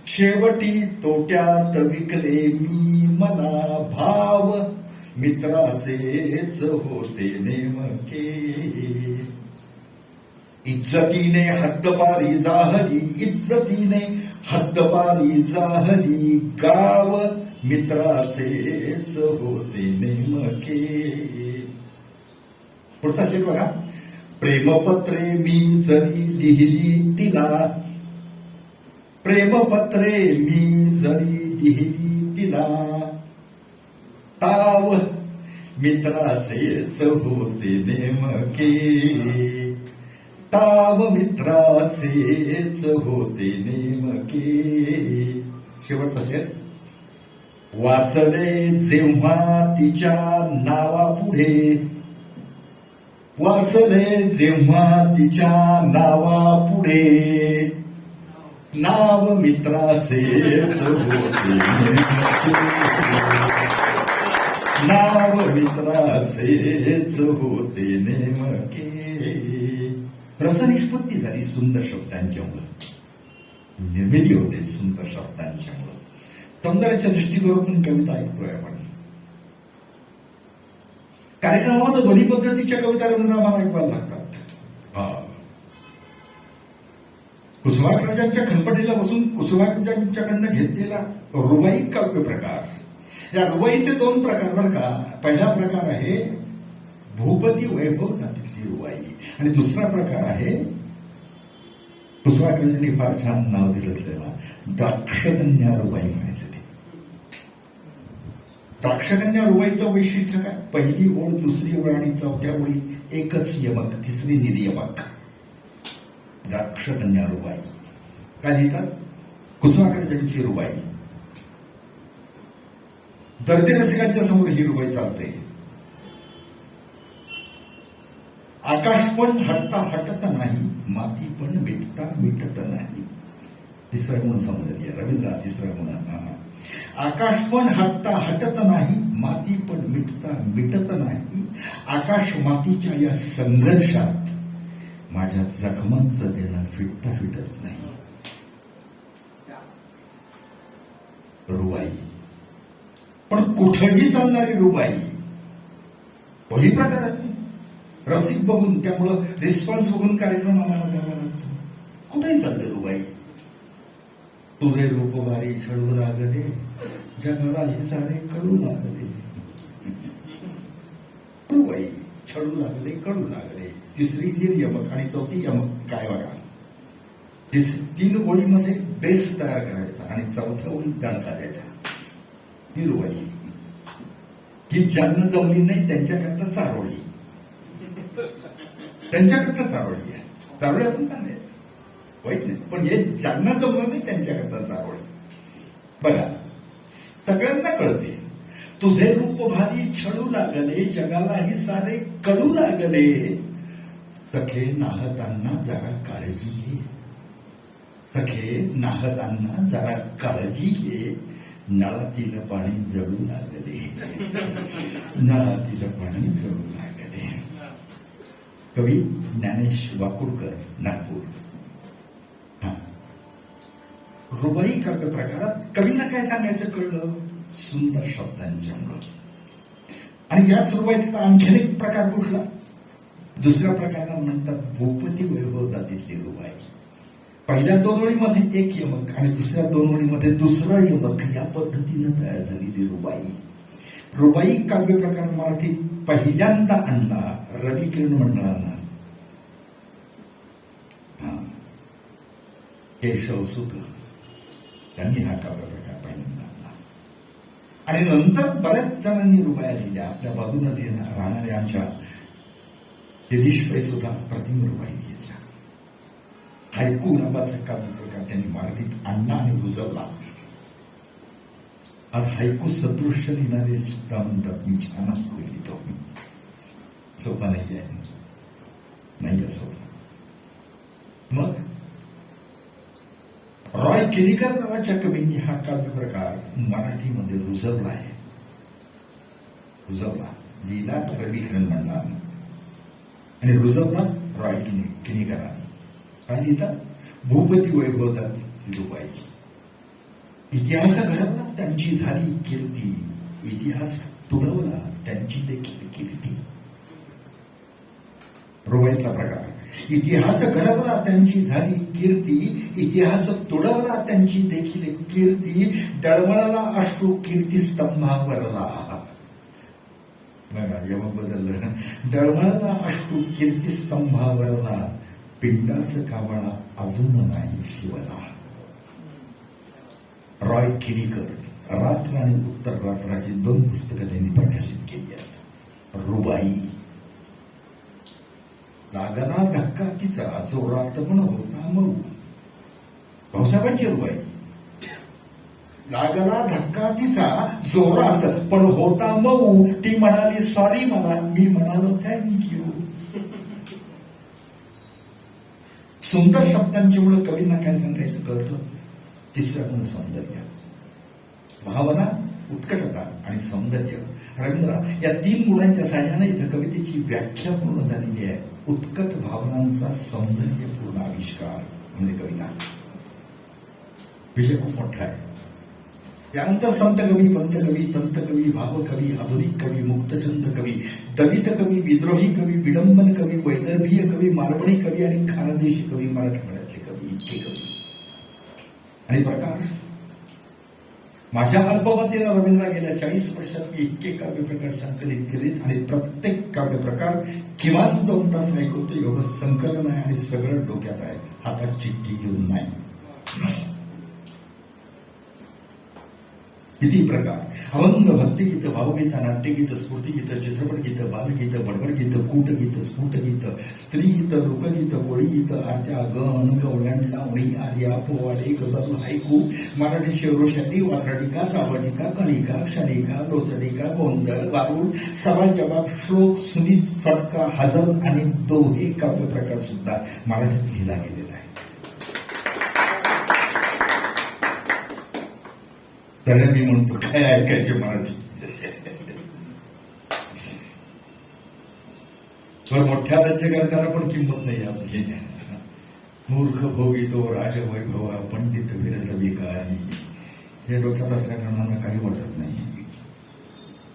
शेवटी तोट्यात विकले मी मला, भाव मित्राचेच होते नेमके. इज्जतीने हद्दपारी जाहली, इज्जतीने हद्दपारी जाहली, गाव मित्राचेच होते नेमके. पुढचा शेर बघा. प्रेमपत्रे मी जरी लिहिली तिला, प्रेमपत्रे मी जरी लिहिली तिला, ताव मित्राचेच होते नेमके, ताव मित्राचेच होते नेमके. शेवटचा शेर. वाचले जेव्हा तिच्या नावापुढे, वाचले जेव्हा तिच्या नावापुढे, नाव मित्राचेच होते नेमके, नाव मित्राचेच होते नेमके. रसनिष्पत्ती झाली सुंदर शब्दांच्यामुळे, निर्मिती होते सुंदर शब्दांच्यामुळे. सौंदर्याच्या दृष्टिकोनातून कविता ऐकतोय आपण. कार्यक्रमामध्ये दोन्ही पद्धतीच्या कविता रवींद्रनाथ ऐकवायला लागतात. कुसुमाग्रजांच्या खनपटीला बसून कुसुमाग्रजांच्याकडनं घेतलेला रुबाई काव्य प्रकार. या रुबाईचे दोन प्रकार बरं का. पहिला प्रकार आहे भूपती वैभव जातीतली रुबाई, आणि दुसरा प्रकार आहे कुसुमाग्रजांनी फार छान नाव दिलं असलेला द्राक्षकन्या रुबाई म्हणायचं. ते द्राक्षकन्या रुबाईचं वैशिष्ट्य काय? पहिली ओळ, दुसरी ओळ आणि चौथ्या ओळी एकच यमक, तिसरी निर्यमक. द्राक्षकन्या रुबाई काय लिहितात? कुसुमाग्रजांची रुबाई. दर्दी रसिकांच्या समोर ही रुबाई चालते. आकाश पण हटता हटत नाही, माती पण मिटता मिटत नाही. तिसरा गुण समजत या रवींद्र, तिसरा गुण. आकाश पण हटता हटत नाही, माती पण मिटता मिटत नाही. आकाश मातीच्या या संघर्षात माझ्या जखमांचं देणं फिटता फिटत नाही. रुबाई पण कुठेही चालणारी रुबाई. पहिली प्रकार आहे रसिक बघून, त्यामुळं रिस्पॉन्स बघून कार्यक्रम आम्हाला द्यावा लागतो. कुठेही चालते रुबाई. तुझे रूप वारी छळू लागले, जगाला हे सारे कळू लागले. रुबाई छळू लागले, कळू लागले. तिसरी निर्यमक आणि चौथी यमक. काय बघा, तीन ओळीमध्ये बेस तयार करायचा आणि चौथ्या ओळीत दणका द्यायचा. ही रुबाई. ही ज्यांना जमली नाही त्यांच्याकरता चारोळी, त्यांच्याकरता चारोळी आहे. चारोळी आपण चांगले वाईट नाही, पण हे ज्यांना जमलं नाही त्यांच्याकरता चारोळी. बघा, सगळ्यांना कळते. तुझे रूप भारी छळू लागले, जगालाही सारे कळू लागले. सखे नाहतांना जरा काळजी घे, सखे नाहतांना जरा काळजी घे. नळातील पाणी जळू लागले, नळातील पाणी जळू लागले. कवी ज्ञानेश वाकुडकर, नागपूर. रुबाई काव्य प्रकारात कवींना काय सांगायचं कळलं? सुंदर शब्दांच्यामुळं. आणि याच रुबाईत आणखीन एक प्रकार कुठला? दुसऱ्या प्रकाराला म्हणतात भूपती वैभव जातीतली रुबाई. पहिल्या दोन ओळीमध्ये एक यमक आणि दुसऱ्या दोन ओळीमध्ये दुसरं यमक, या पद्धतीनं तयार झालेली रुबाई. रुबाई काव्य प्रकार मराठीत पहिल्यांदा आणला रवी किरण मंडळानं. केशव सुत त्यांनी हा काव्य प्रकार पहिल्यांदा आणला. आणि नंतर बऱ्याच जणांनी रुबाया लिहिल्या. आपल्या बाजूला राहणाऱ्या आमच्या दिलीशबाई सुद्धा प्रतिम रुबाई लिहायच्या. हायकू नावाचा काव्यप्रकार त्यांनी मार्गीत आणला आणि रुजवला. आज हायकू सदृश्य लिहिणारे सुद्धा म्हणतात मी छान हायकू लिहितो. सोपा नाही आहे, नाही सोपा. मग रॉय केणीकर नावाच्या कवींनी हा काव्यप्रकार मराठीमध्ये रुजवला आहे. रुजवला, लिहिला रविकिरण म्हणला आणि रुजवला रॉय केणीकरांनी. काय लिहितात? भूपती वैभव जाती तिरुबाई, इतिहास घडवला त्यांची झाली कीर्ती, इतिहास तुडवला त्यांची देखील कीर्ती. रुबाईतला प्रकार. इतिहास घडवला त्यांची झाली कीर्ती, इतिहास तुडवला त्यांची देखील कीर्ती, डळमळला अश्रू कीर्तिस्तंभावरला. बघा जेव्हा बदललं. डळमळला अश्रू कीर्तिस्तंभावरला, पिंडास कावळा अजून नाही शिवला. रॉय केणीकर रात्र आणि उत्तर रात्राची 2 पुस्तकं त्यांनी प्रकाशित केली आहेत. रुबाई. लागला धक्का तिचा जोरात पण होता मऊ. भाऊसाहेबांची रुबाई. लागला धक्का तिचा जोरात पण होता मऊ, ती म्हणाली सॉरी मला, मी म्हणालो थँक्यू. सुंदर शब्दांची मुळे कवींना काय सांगायचं कळतं. तिसरं गुण सौंदर्य, भावना, उत्कटता आणि सौंदर्य. रवींद्र या 3 गुणांच्या साह्याने इथं कवितेची व्याख्या पूर्ण झालेली आहे. उत्कट भावनांचा सौंदर्यपूर्ण आविष्कार म्हणजे कविता. विषय खूप मोठा आहे. यानंतर संत कवी, पंत कवी, तंतकवी, भावकवी, आधुनिक कवी, मुक्तछंद कवी, दलित कवी, विद्रोही कवी, विडंबन कवी, वैदर्भीय कवी, मालवणी कवी आणि खानदेशी कवी, मराठवाड्यातले कवी, इतके कवी आणि प्रकार. माझ्या अल्पमतीला रवींद्र गेल्या 40 वर्षात मी इतके काव्यप्रकार संकलित केलेत आणि प्रत्येक काव्यप्रकार किमान 2 तास ऐकवतो. एवढं संकलन आहे आणि सगळं डोक्यात आहे, हातात चिठ्ठी घेऊन नाही. किती प्रकार. अभंग, भक्तिगीत, भावगीत, नाट्यगीत, स्फूर्तिगीत, चित्रपटगीत, बालगीत, बडबडगीत, कूटगीत, स्फुटगीत, स्त्रीगीत, लोकगीत, कोळीगीत, आर्त्या, गण, गवळण, लावणी, आर्या, पोवाडे, गझल, हायकू, मराठी शेरोशायरी, वात्रटिका, चावटिका, कणिका, क्षणिका, लोचनिका, गोंधळ, वारुळ, सवाल जवाब, श्लोक, सुनीत, फटका, हजर आणि दोहे काव्यप्रकार सुद्धा मराठीत लिहिला गेलेला आहे. त्याला मी म्हणतो काय ऐकायचे मराठी. पण मोठ्या राज्यकर्त्याला पण किंमत नाही आपली. मूर्ख भोगितो राजवैभव, पंडित विरल विकारी. हे डोक्यात असल्या कारणानं काही वाटत नाही.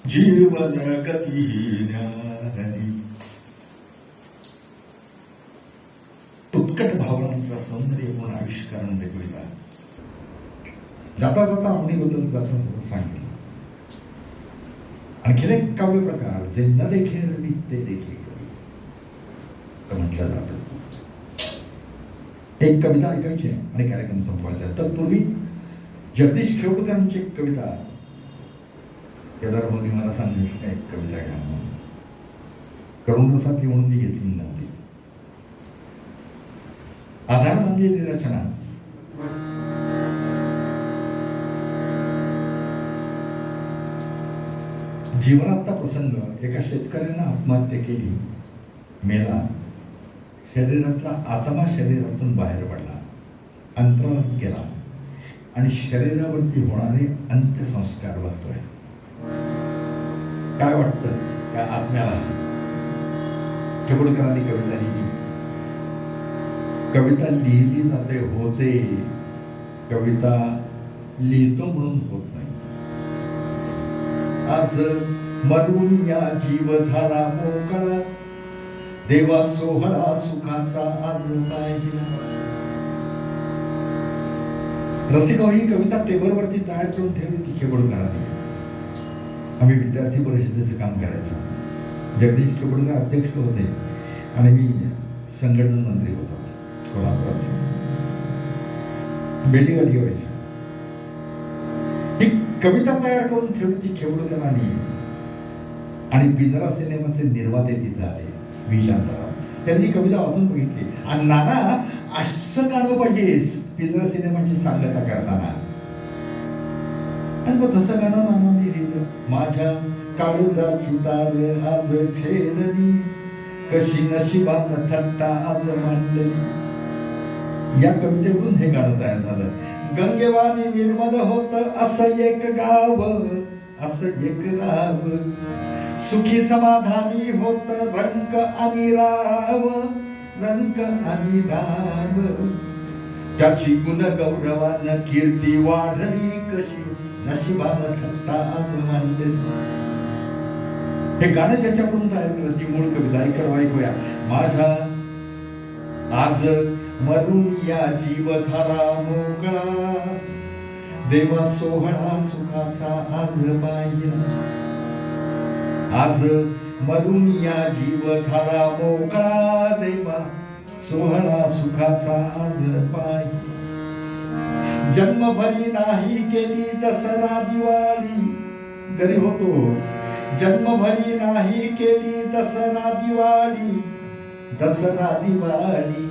जीवन गती न्यारी. उत्कट भावनांचा सौंदर्यपूर्ण आविष्कारांचे कविता. जाता जाता आवडीबद्दल जाता जाता सांगितलं. आणखीन एक काव्य प्रकार, जे न देखे रवी ते देखे कवी असं म्हटलं जातं. एक कविता ऐकायची आणि कार्यक्रम संपवायचा. तत्पूर्वी जगदीश खेवडकरांची एक कविता केदार भाऊनी मला सांगितलं, एक कविता घ्या म्हणून. करुण रसातली म्हणून मी घेतली नव्हती. आधार बांधलेली रचना. जीवनाचा प्रसंग. एका शेतकऱ्यानं आत्महत्या केली, मेला. शरीरातला आत्मा शरीरातून बाहेर पडला, अंतराळात गेला आणि शरीरावरती होणारे अंत्यसंस्कार बघतोय. काय वाटतं त्या आत्म्याला? खेवडकरांनी कविता लिहिली. कविता लिहिली जाते, होते. कविता लिहितो म्हणून होत नाही. आज मरून या जीव झाला मोकळा, देवा सोहळा सुखाचा आज पाहिला. रसिको ही कविता टेबलवरती तयार करून ठेवली ती खेवडकरांनी. आम्ही विद्यार्थी परिषदेचं काम करायचो. जगदीश खेवडकर अध्यक्ष होते आणि मी संघटन मंत्री होतो कोल्हापुरात. भेटीगाठी व्हायच्या. ही कविता तयार करून ठेवली ती खेवडकरांनी. आणि बिंद्रा सिनेमाचे निर्माते तिथं आले, व्ही शांताराम. त्यांनी कविता वाचून बघितली आणि नाना असं गाणं पाहिजे पिंजरा सिनेमाची सांगता करताना. आणि मग तसं गाणं नानाने लिहिलं. माझ्या काळजाची तार आज छेडली, कशी नशिबान थट्टा आज मांडली. या कवितेवरून हे गाणं तयार झालं. गंगेवाणी निर्मल होत असं एक गाव, असं एक गाव, सुखी समाधानी होत रंक आणि राव, रंक आणि राव. त्याची गुण गौरवान कीर्ती वाढली, कशी नशिबान थट्टा आज मांडली. हे गाणं ज्याच्याकडून तयार केलं ती मूळ कविता इकडं ऐकूया. माझ्या आज मरून या जीव झाला मोकळा, देवा सोहळा सुखाचा आज पाहिला. आज मरून या जीव झाला मोकळा, देवा सोहळा सुखाचा आज पाहिला. जन्मभरी नाही केली दसरा दिवाळी, घरी होतो. जन्मभरी नाही केली दसरा दिवाळी, दसरा दिवाळी.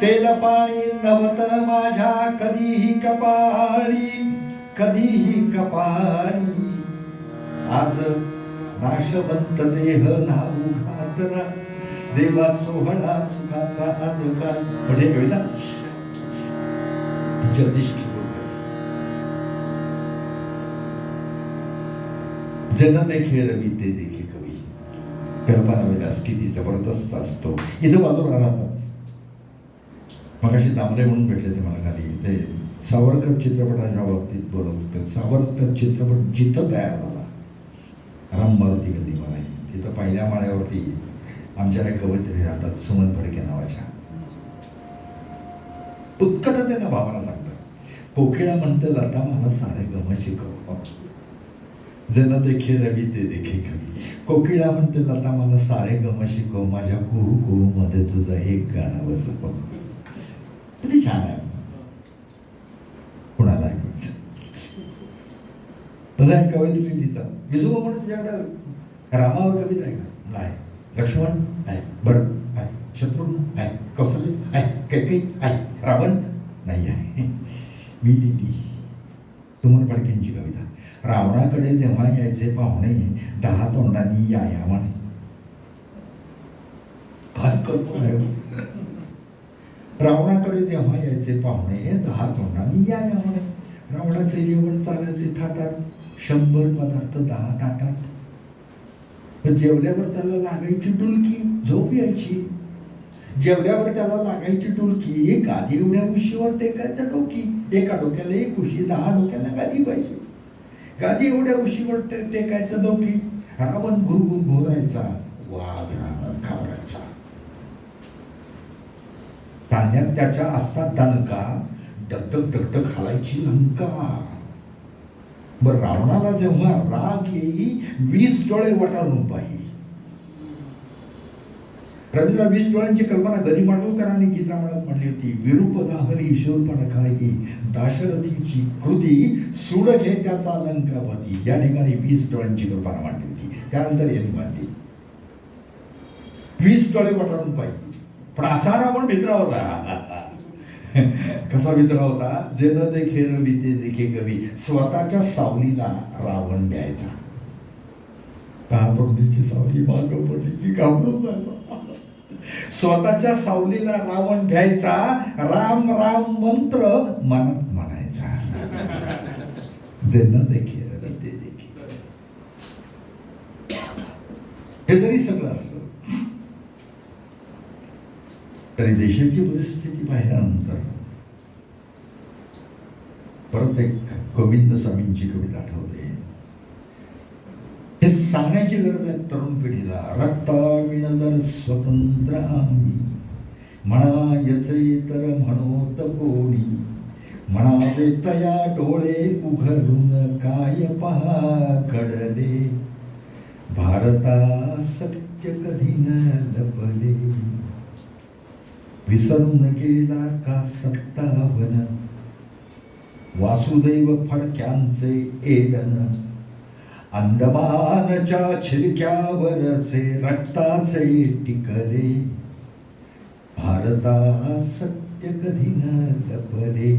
तेल पाणी नव्हत माझ्या कधीही कपाळी, कधीही कपाळी. आज नाशवंत देह नाऊ घातला, देवा सोहळा सुखाचा आज काय. पुढे कविता जगदीश किर्लोस्कर. जन देखे रवी ते देखे कवी. कल्पना विलास किती जबरदस्त असतो. इथं बाजूला राहतात. मगाशी दामले म्हणून भेटले ते मला खाली. ते सावरकर चित्रपटाच्या बाबतीत बोलत होते. सावरकर चित्रपट जिथं तयार झाला, राम मारुती गल्ली मला, तिथं पहिल्या माळ्यावरती आमच्या काही कवयित्री राहतात, सुमन फडके नावाच्या. उत्कटतेनं भावना सांगतात. पोखिळा म्हणते लता मला सारे गम शिकव, जन देखे रवी ते देखे कवी. कोकिळा म्हणते लता मला सारे गम शिकव, माझ्या कुहू कुहू मध्ये तुझं एक गाणं बसव. किती छान आहे. कुणाला ऐकायचं तसं एक कविता लिहितात. विजोबा म्हणून तुझ्याकडं रामावर कविता आहे का? नाही. लक्ष्मण आहे, भरत आहे, शत्रुघ्न आहे, कौशल्य आहे, कैकेयी आहे, रावण नाही आहे. मी लिहिली सुमन फडकेंची कविता. रावणाकडे जेव्हा यायचे पाहुणे 10 तोंडांनी याया म्हणे. काय कल्पना आहे. रावणाकडे जेव्हा यायचे पाहुणे 10 तोंडांनी याया म्हणे. रावणाचे जेवण चालायचे थाटात, 100 पदार्थ 10 ताटात. पण जेवल्यावर त्याला लागायची डुलकी, झोप यायची. जेवल्यावर त्याला लागायची डुलकी, गादी एवढ्या उशीवर टेकायचं डोकी. एका डोक्याला एक उशी, 10 डोक्याला गादी पाहिजे. गादी एवढ्या उशीवर टेकायचं डोकी. रावण घुरघुर घोरायचा, वाघ रावण घाबरायचा. चालण्यात त्याच्या असतात दणका, डगडग डगडग हालायची लंका. बर रावणाला जेव्हा राग येई, 20 डोळे वटारून पाही. रवींद्र 20 डोळ्यांची कल्पना गदी माडगूळकरांनी गीतरामायणात म्हणली होती. विरूप जाहरी ईश्वरपण काही, दाशरथीची कृती सूड घे त्याचा लंकापती. या ठिकाणी 20 डोळ्यांची कल्पना मांडली होती. त्यानंतर यांनी मांडली 20 डोळे वटारून पाहिजे. पण असा रावण मित्र होता. कसा मित्र होता? जे न देखे रवी ते देखे कवी. स्वतःच्या सावलीला रावण द्यायचा. तोंडीची सावली माग पडली की घाबरून जायचा. स्वतःच्या सावलीला रावण घ्यायचा. राम राम मंत्र मनात म्हणायचा. जे न देखे रवी ते देखे. हे जरी सगळं असलं तरी देशाची परिस्थिती पाहिल्यानंतर परत एक गोविंद स्वामींची कविता आठवते. हे सांगण्याची गरज आहे तरुण पिढीला. रक्ताविण जर स्वतंत्र आम्ही, म्हणायचे तर म्हणोत कोणी. म्हणावे तया डोळे उघडून काय पहा घडले. भारता सत्य कधी न लपले. विसरून गेला का 57 वासुदेव फडक्यांचे एडन. अंदमानच्या छिलक्यावरचे रक्ताचे टिकले. भारता सत्य कधी न लपले,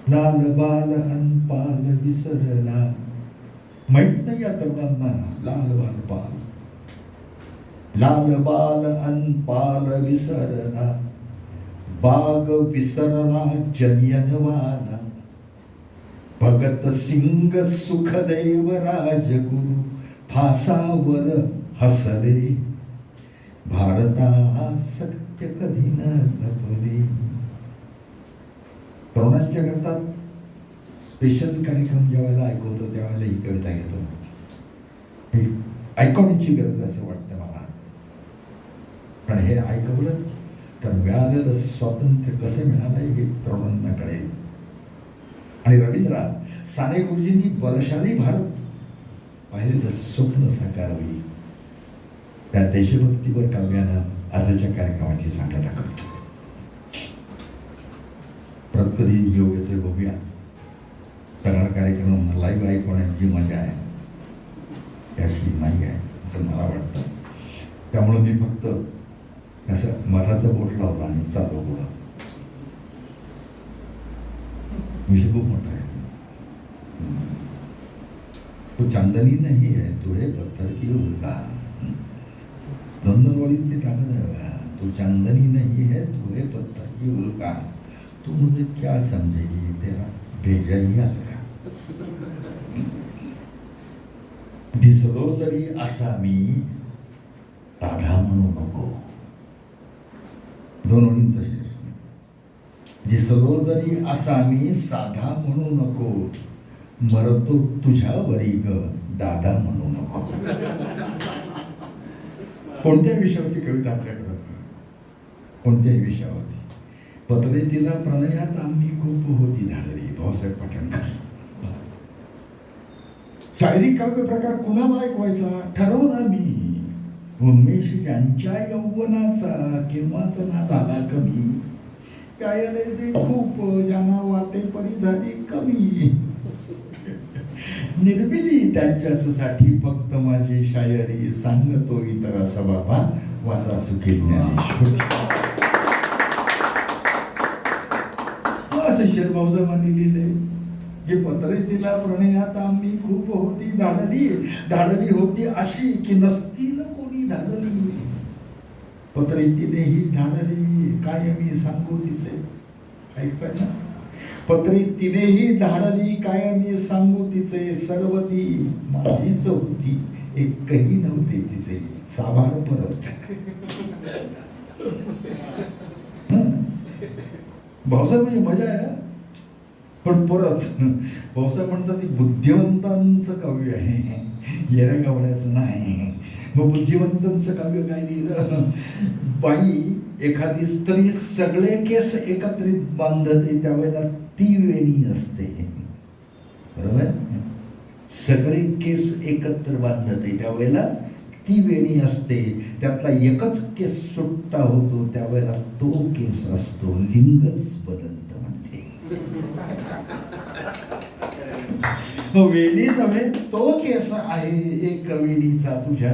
लाल बाल अनपाल विसरला. माहित नाही या तरुणांना लाल बाल पाल, लाल बाल अनपाल विसरला, बाग विसरला जलियनवाला, भगत सिंग सुखदेव राजगुरु फासावर हसले, भारता सत्य कधी न लपले. तरुणांच्या करता स्पेशल कार्यक्रम ज्यावेळेला ऐकवतो त्यावेळेला ही कविता घेतो. ही ऐकवण्याची गरज असं वाटतं मला. पण हे ऐकवलं तर मिळालेलं स्वातंत्र्य कसं मिळालं हे तरुणांना कळेल. आणि रवींद्रनाथ साने गुरुजींनी बलशाली भारत पाहिलेलं स्वप्न साकार होईल त्या देशभक्तीवर काव्यानं आजच्या कार्यक्रमाची सांगता करतो. परत कधी योग येतोय बघूया. सगळा कार्यक्रम लाईव्ह ऐकवण्याची जी मजा आहे त्याशी नाही आहे असं मला वाटतं. त्यामुळं मी फक्त असं मधाचं बोट लावलं आणि चालू बोला. विषय खूप मोठा आहे. तो चांदनी नाही है तो है पत्थर की उल्का. दोन वळीतली ताकद आहे बघा. तो चांदनी नहीं है तो है पत्थर की उल्का, तू मुझे क्या समझेगी तेरा भेजा ही हलका. दिसलो जरी असा मी साधा म्हणू नको. दोन ओळींचं शेष. दिसलो जरी असा मी साधा म्हणू नको, मरतो तुझ्यावरी ग दादा म्हणू नको. कोणत्याही विषयावरती कविता आपल्याकडं, कोणत्याही विषयावरती. पत्रे तिला प्रणयात आम्ही खूप होती धाडली, भाऊसाहेब पाटणकर. शायरी काव्य प्रकार कुणाला ऐकवायचा ठरवला मी, उन्मेष ज्यांच्या यौवनाचा केव्हाच नाद आला कमी, प्यायले ते खूप ज्यांना वाटे परी झाली कमी, निर्मिली त्यांच्यासाठी फक्त माझी शायरी, सांगतो इतर असा बाबा वाचा सुखी ज्ञानेश्वर. असं शेर भाऊसाहेबांनी लिहिले. हे पत्रे तिला प्रणयात आम्ही खूप होती धाडली, धाडली होती अशी की नसतील कोणी धाडली. पत्रे तिने ही धाडली काय मी सांगू तिचे. ऐकताय ना. पत्रे तिनेही धाडली काय मी सांगू तिचे, सर्व ती माझीच होती एकही नव्हते तिचे. साभार परत. भाऊसाहेब म्हणजे मजा आहे. पण परत भाऊसाहेब म्हणतात ती बुद्धिवंतांचं काव्य आहे, येऱ्या गावड्याचं नाही. मग बुद्धिवंतांचं काव्य काय लिहिलं. बाई एखादी स्त्री सगळे केस एकत्रित बांधते त्यावेळेला ती वेणी असते. बरोबर. सगळे केस एकत्र बांधते त्यावेळेला ती वेणी असते. त्यातला एकच केस सुट्टा होतो त्यावेळेला तो केस असतो. लिंगच बदलतं म्हणजे. वेणी नव्हे तो केस आहे एक वेणीचा तुझ्या.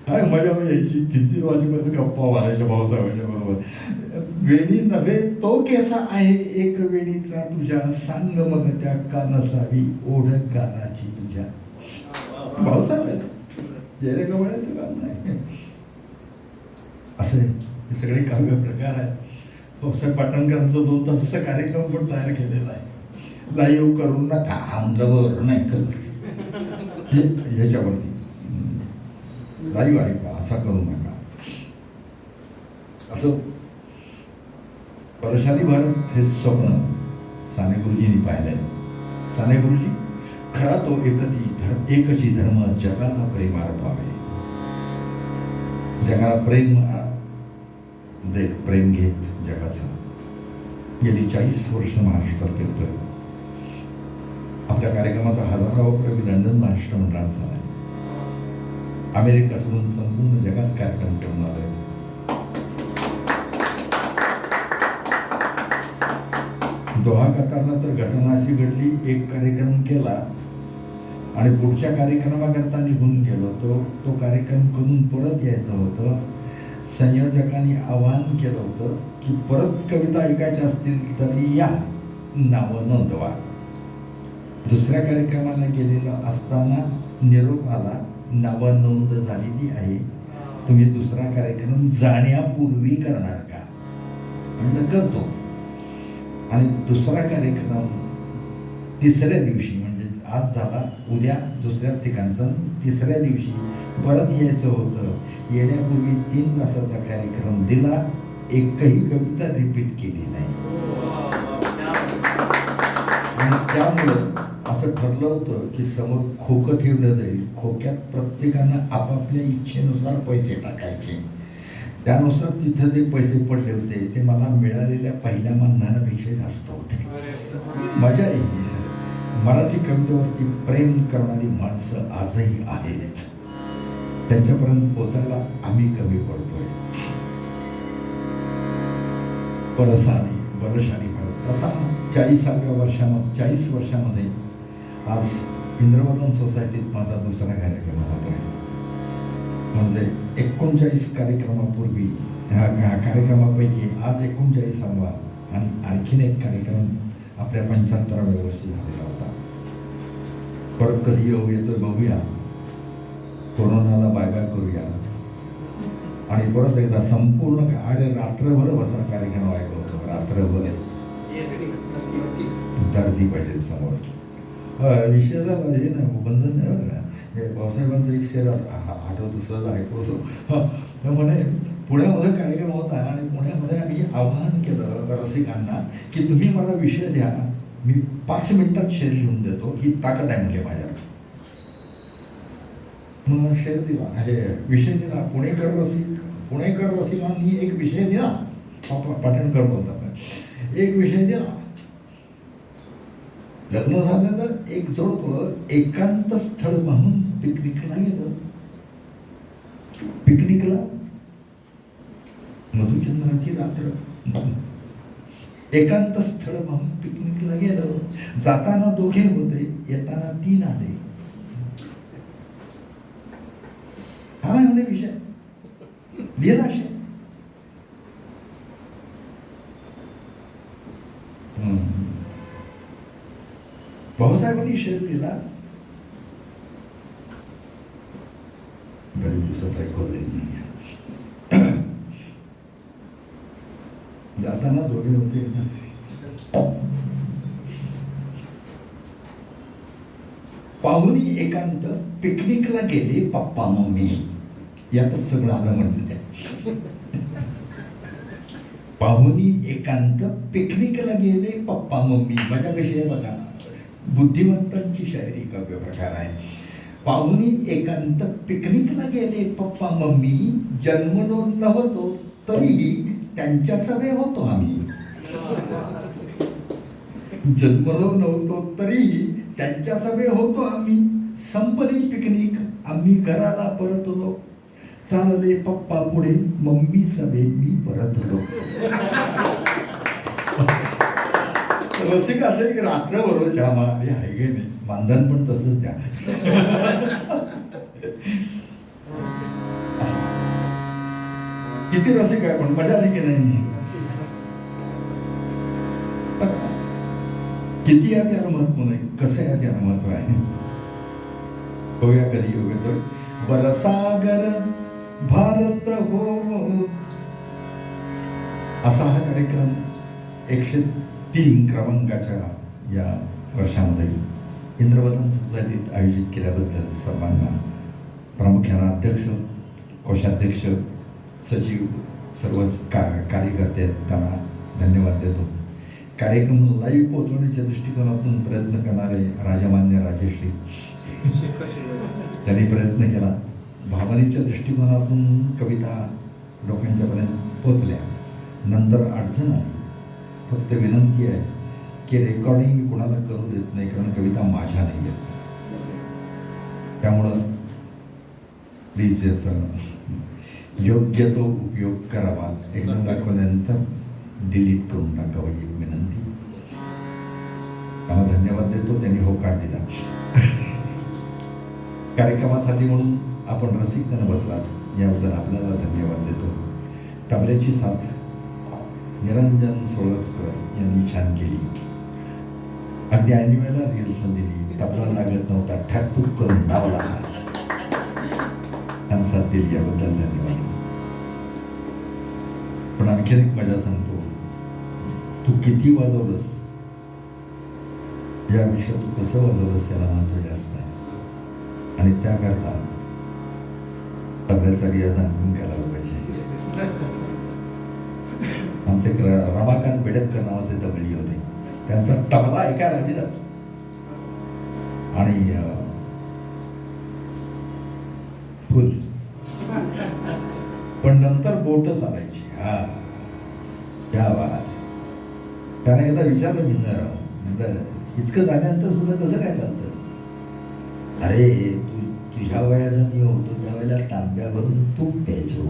काय मजा यायची. 3-3 वाजेपर्यंत गप्पा मारायच्या भाऊसाहेबांच्या बरोबर. वेणी नव्हे तो केस आहे एक वेणीचा तुझ्या, सांग मग त्या का नसावी ओढ गालाची तुझ्या. भाऊसाहेब जेरे गवळ्याचं काम नाही. असे हे सगळे काव्य प्रकार आहेत. भाऊसाहेब पाटणकरांचा 2 तासाचा कार्यक्रम पण तयार केलेला आहे. लाईव्ह करून नका आमदार नाही करत याच्यावरती लाईव्ह आहे का असा करू नका. असं परशाली भारत हे स्वप्न साने गुरुजींनी पाहिलंय. साने गुरुजी खरा तो एकची धर्म जगाला प्रेमार्थ व्हावे. जगाला प्रेम घेत जगाचा गेली 40 वर्ष महाराष्ट्रात फिरतोय. आपल्या कार्यक्रमाचा 1000वा प्रयोग लंडन महाराष्ट्र मंडळात झाला. अमेरिका सोडून संपूर्ण जगात कार्यक्रम करून आलोय. दोहा कतारला तर घटना अशी घडली. एक कार्यक्रम केला आणि पुढच्या कार्यक्रमाकरता निघून गेलो. तो कार्यक्रम करून परत यायचं होतं. संयोजकांनी आवाहन केलं होतं की परत कविता ऐकायच्या असतील तरी या, नावं नोंदवा. दुसऱ्या कार्यक्रमाला गेलेलं असताना निरोप आला, नावं नोंद झालेली आहे, तुम्ही दुसरा कार्यक्रम जाण्यापूर्वी करणार का? म्हणलं करतो. आणि दुसरा कार्यक्रम तिसऱ्या दिवशी, म्हणजे आज झाला, उद्या दुसऱ्या ठिकाणचा, तिसऱ्या दिवशी परत यायचं होतं. येण्यापूर्वी 3 तासाचा कार्यक्रम दिला, एकही कविता रिपीट केली नाही. आणि त्यामुळं असं ठरलं होतं की समोर खोकं ठेवलं जाईल, खोक्यात प्रत्येकानं आपापल्या इच्छेनुसार पैसे टाकायचे. त्यानुसार तिथं जे पैसे पडले होते ते मला मिळालेल्या पहिल्या मानधनापेक्षा जास्त होते. मजा येईल. मराठी कवितेवरती प्रेम करणारी माणसं आजही आहेत, त्यांच्यापर्यंत पोचायला आम्ही कमी पडतोय. बलशाली भारत तसा 40 वर्षामध्ये आज इंद्रवदन सोसायटीत माझा दुसरा कार्यक्रम होतोय. म्हणजे 39 कार्यक्रमापूर्वी, ह्या कार्यक्रमापैकी आज 39वा आणि आणखीन एक कार्यक्रम आपल्या 75व्या वर्षी झालेला होता. परत कधी येतोय बघूया, कोरोनाला बाय बाय करूया आणि परत एकदा संपूर्ण रात्रभर बसा कार्यक्रम ऐकवतो. रात्रभर गर्दी पाहिजे समोर. विषयाला हे नाही, बंधन नाही बरं का. हे भाऊसाहेबांचं एक शेर आठवतो, सहज ऐकवतो. तर म्हणे पुण्यामध्ये कार्यक्रम होता आणि पुण्यामध्ये आम्ही आवाहन केलं रसिकांना की तुम्ही मला विषय द्या, मी 5 मिनिटात शेर लिहून देतो, ही ताकद आहे म्हणजे माझ्याकडे. मग शेर दिला, हे विषय दिला. पुणेकर रसिकांनी एक विषय दिला, पाटणकर बोलतात, एक विषय दिला. लग्न झालेलं एक जोडपं एकांत स्थळ पाहून पिकनिकला गेलं. पिकनिकला मधुचंद्राची रात्र, एकांत स्थळ पाहून पिकनिकला गेलं. जाताना 2 होते, येताना 3 आले. हा नाही म्हणे विषय लिहिला शे. भाऊसाहेबांनी शेर लिहिला, बरेच दिवसात ऐकवले नाही. जाताना 2 होते, पाहुणी एकांत पिकनिकला गेले पप्पा मम्मी. यातच सगळं आलं म्हणलं. पाहुणी एकांत पिकनिकला गेले पप्पा मम्मी. मजा कशी आहे बघा, बुद्धिमत्तांची शायरी काव्य प्रकार आहे. पाहुणी एकांत पिकनिकला गेले पप्पा मम्मी, जन्मलो नव्हतो तरीही त्यांच्या सवे होतो आम्ही. जन्मलो नव्हतो तरीही त्यांच्या सवे होतो आम्ही. संपली पिकनिक आम्ही घराला परतलो, चालले पप्पा पुढे मम्मी सभे मी परतलो. रसिक असेल की रात्रभर चहा मला हे आहे की नाही, मानधन पण तसंच द्या. किती रसिक आहे, पण मजा आली की नाही. किती आहे त्याला महत्व नाही, कसं आहे त्याला महत्व आहे. बघूया कधी योग येतोय. बलसागर भारत हो, असा हा कार्यक्रम 103 क्रमांकाच्या या वर्षामध्ये इंद्रवदन सोसायटीत आयोजित केल्याबद्दल सर्वांना, प्रामुख्याने अध्यक्ष, कोषाध्यक्ष, सचिव, सर्व कार्यकर्ते आहेत त्यांना धन्यवाद देतो. कार्यक्रम लाईव्ह पोहोचवण्याच्या दृष्टिकोनातून प्रयत्न करणारे राजमान्य राजेश्री त्यांनी प्रयत्न केला. भावनेच्या दृष्टिकोनातून कविता लोकांच्यापर्यंत पोचल्या. नंतर अडचण आली. फक्त विनंती आहे की रेकॉर्डिंग मी कोणाला करू देत नाही, कारण कविता माझ्या नाही आहेत. त्यामुळं प्लीज याचा योग्य तो उपयोग करावा. एकदा दाखवल्यानंतर डिलीट करून टाकावं ही विनंती. त्यांना धन्यवाद देतो, त्यांनी होकार दिला. कार्यक्रमासाठी म्हणून आपण रसिकतेनं बसलात याबद्दल आपल्याला धन्यवाद देतो. तबल्याची साथ निरंजन सोळसकर यांनी छान केली. अगदी ऐन वेळेला रिहर्सल दिली. तबला लागत नव्हता, ठाकटूक करून लावला. छान साथ दिली, याबद्दल धन्यवाद. पण आणखीन एक मजा सांगतो. तू किती वाजवलंस यापेक्षा तू कसं वाजवलंस याला महत्व जास्त आहे. आणि त्याकरता तबल्याचा रियाज आणखून करायला पाहिजे. आमचे एक रमाकांत बेडककर नावाचे तबली होते. त्यांचा तबला ऐकायला आधी जातो आणि फुल, पण नंतर बोट चालायची. हा त्या बात. त्याने एकदा विचारलं मी, इतकं झाल्यानंतर सुद्धा कसं काय चालतं? अरे तुझ्या वयाचा मी होतो त्यावेळेला तांब्या भरून तूप प्यायचो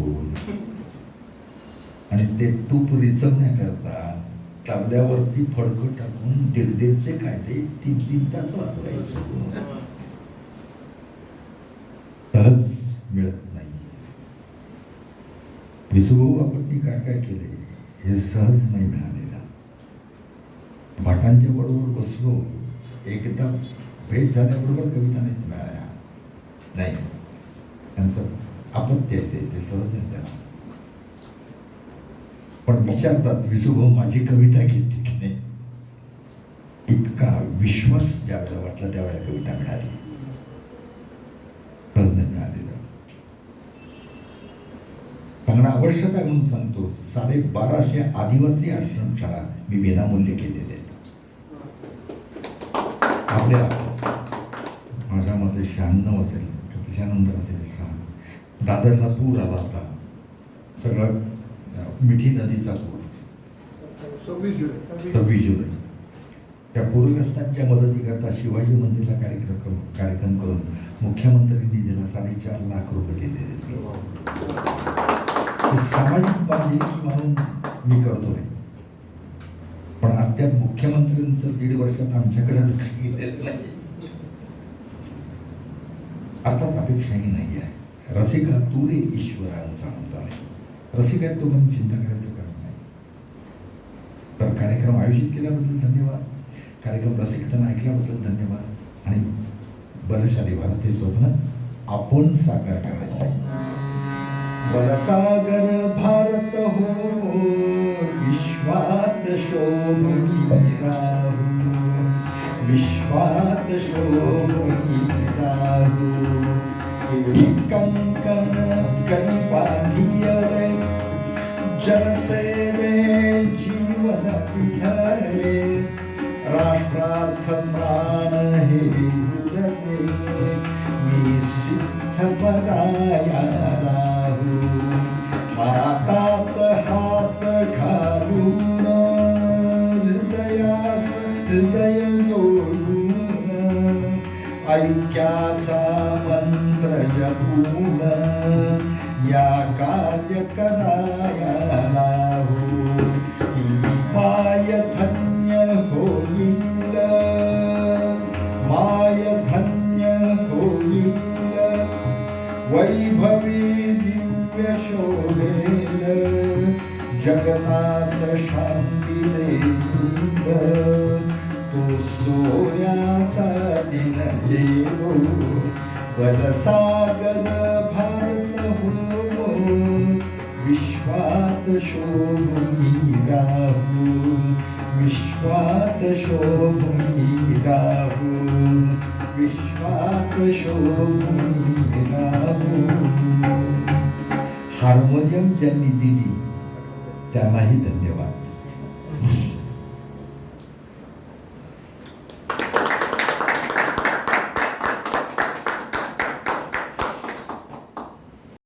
आणि ते तूप रिचवण्याकरता तांब्यावरती फडकं टाकून दीडचे कायदे 3 तास वाजवायचो. सहज मिळत नाही. विसुभाऊ आपण काय काय केले हे सहज नाही मिळालेलं. भाटांच्या बरोबर बसलो, एकदा भेट झाल्याबरोबर कविता नाही मिळाल्या. नाही, त्यांचं अपत्य आहे ते सहज नाही त्याला. पण विचारतात, विसुभाऊ माझी कविता घेतली की नाही? इतका विश्वास ज्या वेळेला वाटला त्यावेळेला कविता मिळाली. सहज नाही मिळालेलं. सांगणं आवश्यक आहे म्हणून सांगतो. 1250 आदिवासी आश्रमशाळा मी विनामूल्य केलेले आहेत. आपल्या माझ्या मते 96 असेल, त्याच्यानंतर असेल 6. दादरला पूर आला होता. सगळं मिठी नदीचा पूर 26 जुलै. त्या पूरग्रस्तांच्या मदतीकरता शिवाजी मंदिरला कार्यक्रम करून मुख्यमंत्र्यांनी दिला 4.5 लाख रुपये दिलेले. सामाजिक बांधिलकी म्हणून मी करतोय. पण अद्याप मुख्यमंत्र्यांचं 1.5 वर्षात आमच्याकडे लक्ष गेलेलं नाही. अर्थात अपेक्षाही नाही आहे. रसिका तू रे ईश्वरांचा म्हणतो आहे. रसिका तो पण चिंता करायचं कारण नाही. तर कार्यक्रम आयोजित केल्याबद्दल धन्यवाद. कार्यक्रम रसिकताना ऐकल्याबद्दल धन्यवाद. आणि बलशाली भारत हे स्वप्न आपण साकार करायचं आहे. बलसागर भारत हो विश्वात शोभून राहू, विश्वात शोभून राहू. कंकण कलिपाधियरे जलसेवे जीवन इधरे. राष्ट्रार्थ प्राण हे उरले मी सिद्धपराया राहू. हातात हात घालून हृदयास हृदय जोडून ऐक्याचा मंत्र जपून या कार्य कराया लावू. ही पाय धन्य होईल, माय धन्य होईल. वैभवी दिव्य शोभेल, जगतास शांती देईल. तो सोन्याचा दिन येवो, बलसागर भारत हो विश्वात शोभून राहू, विश्वात शोभून राहू, विश्वात शोभून राहू. हार्मोनियम ज्यांनी दिली त्यांनाही धन्यवाद.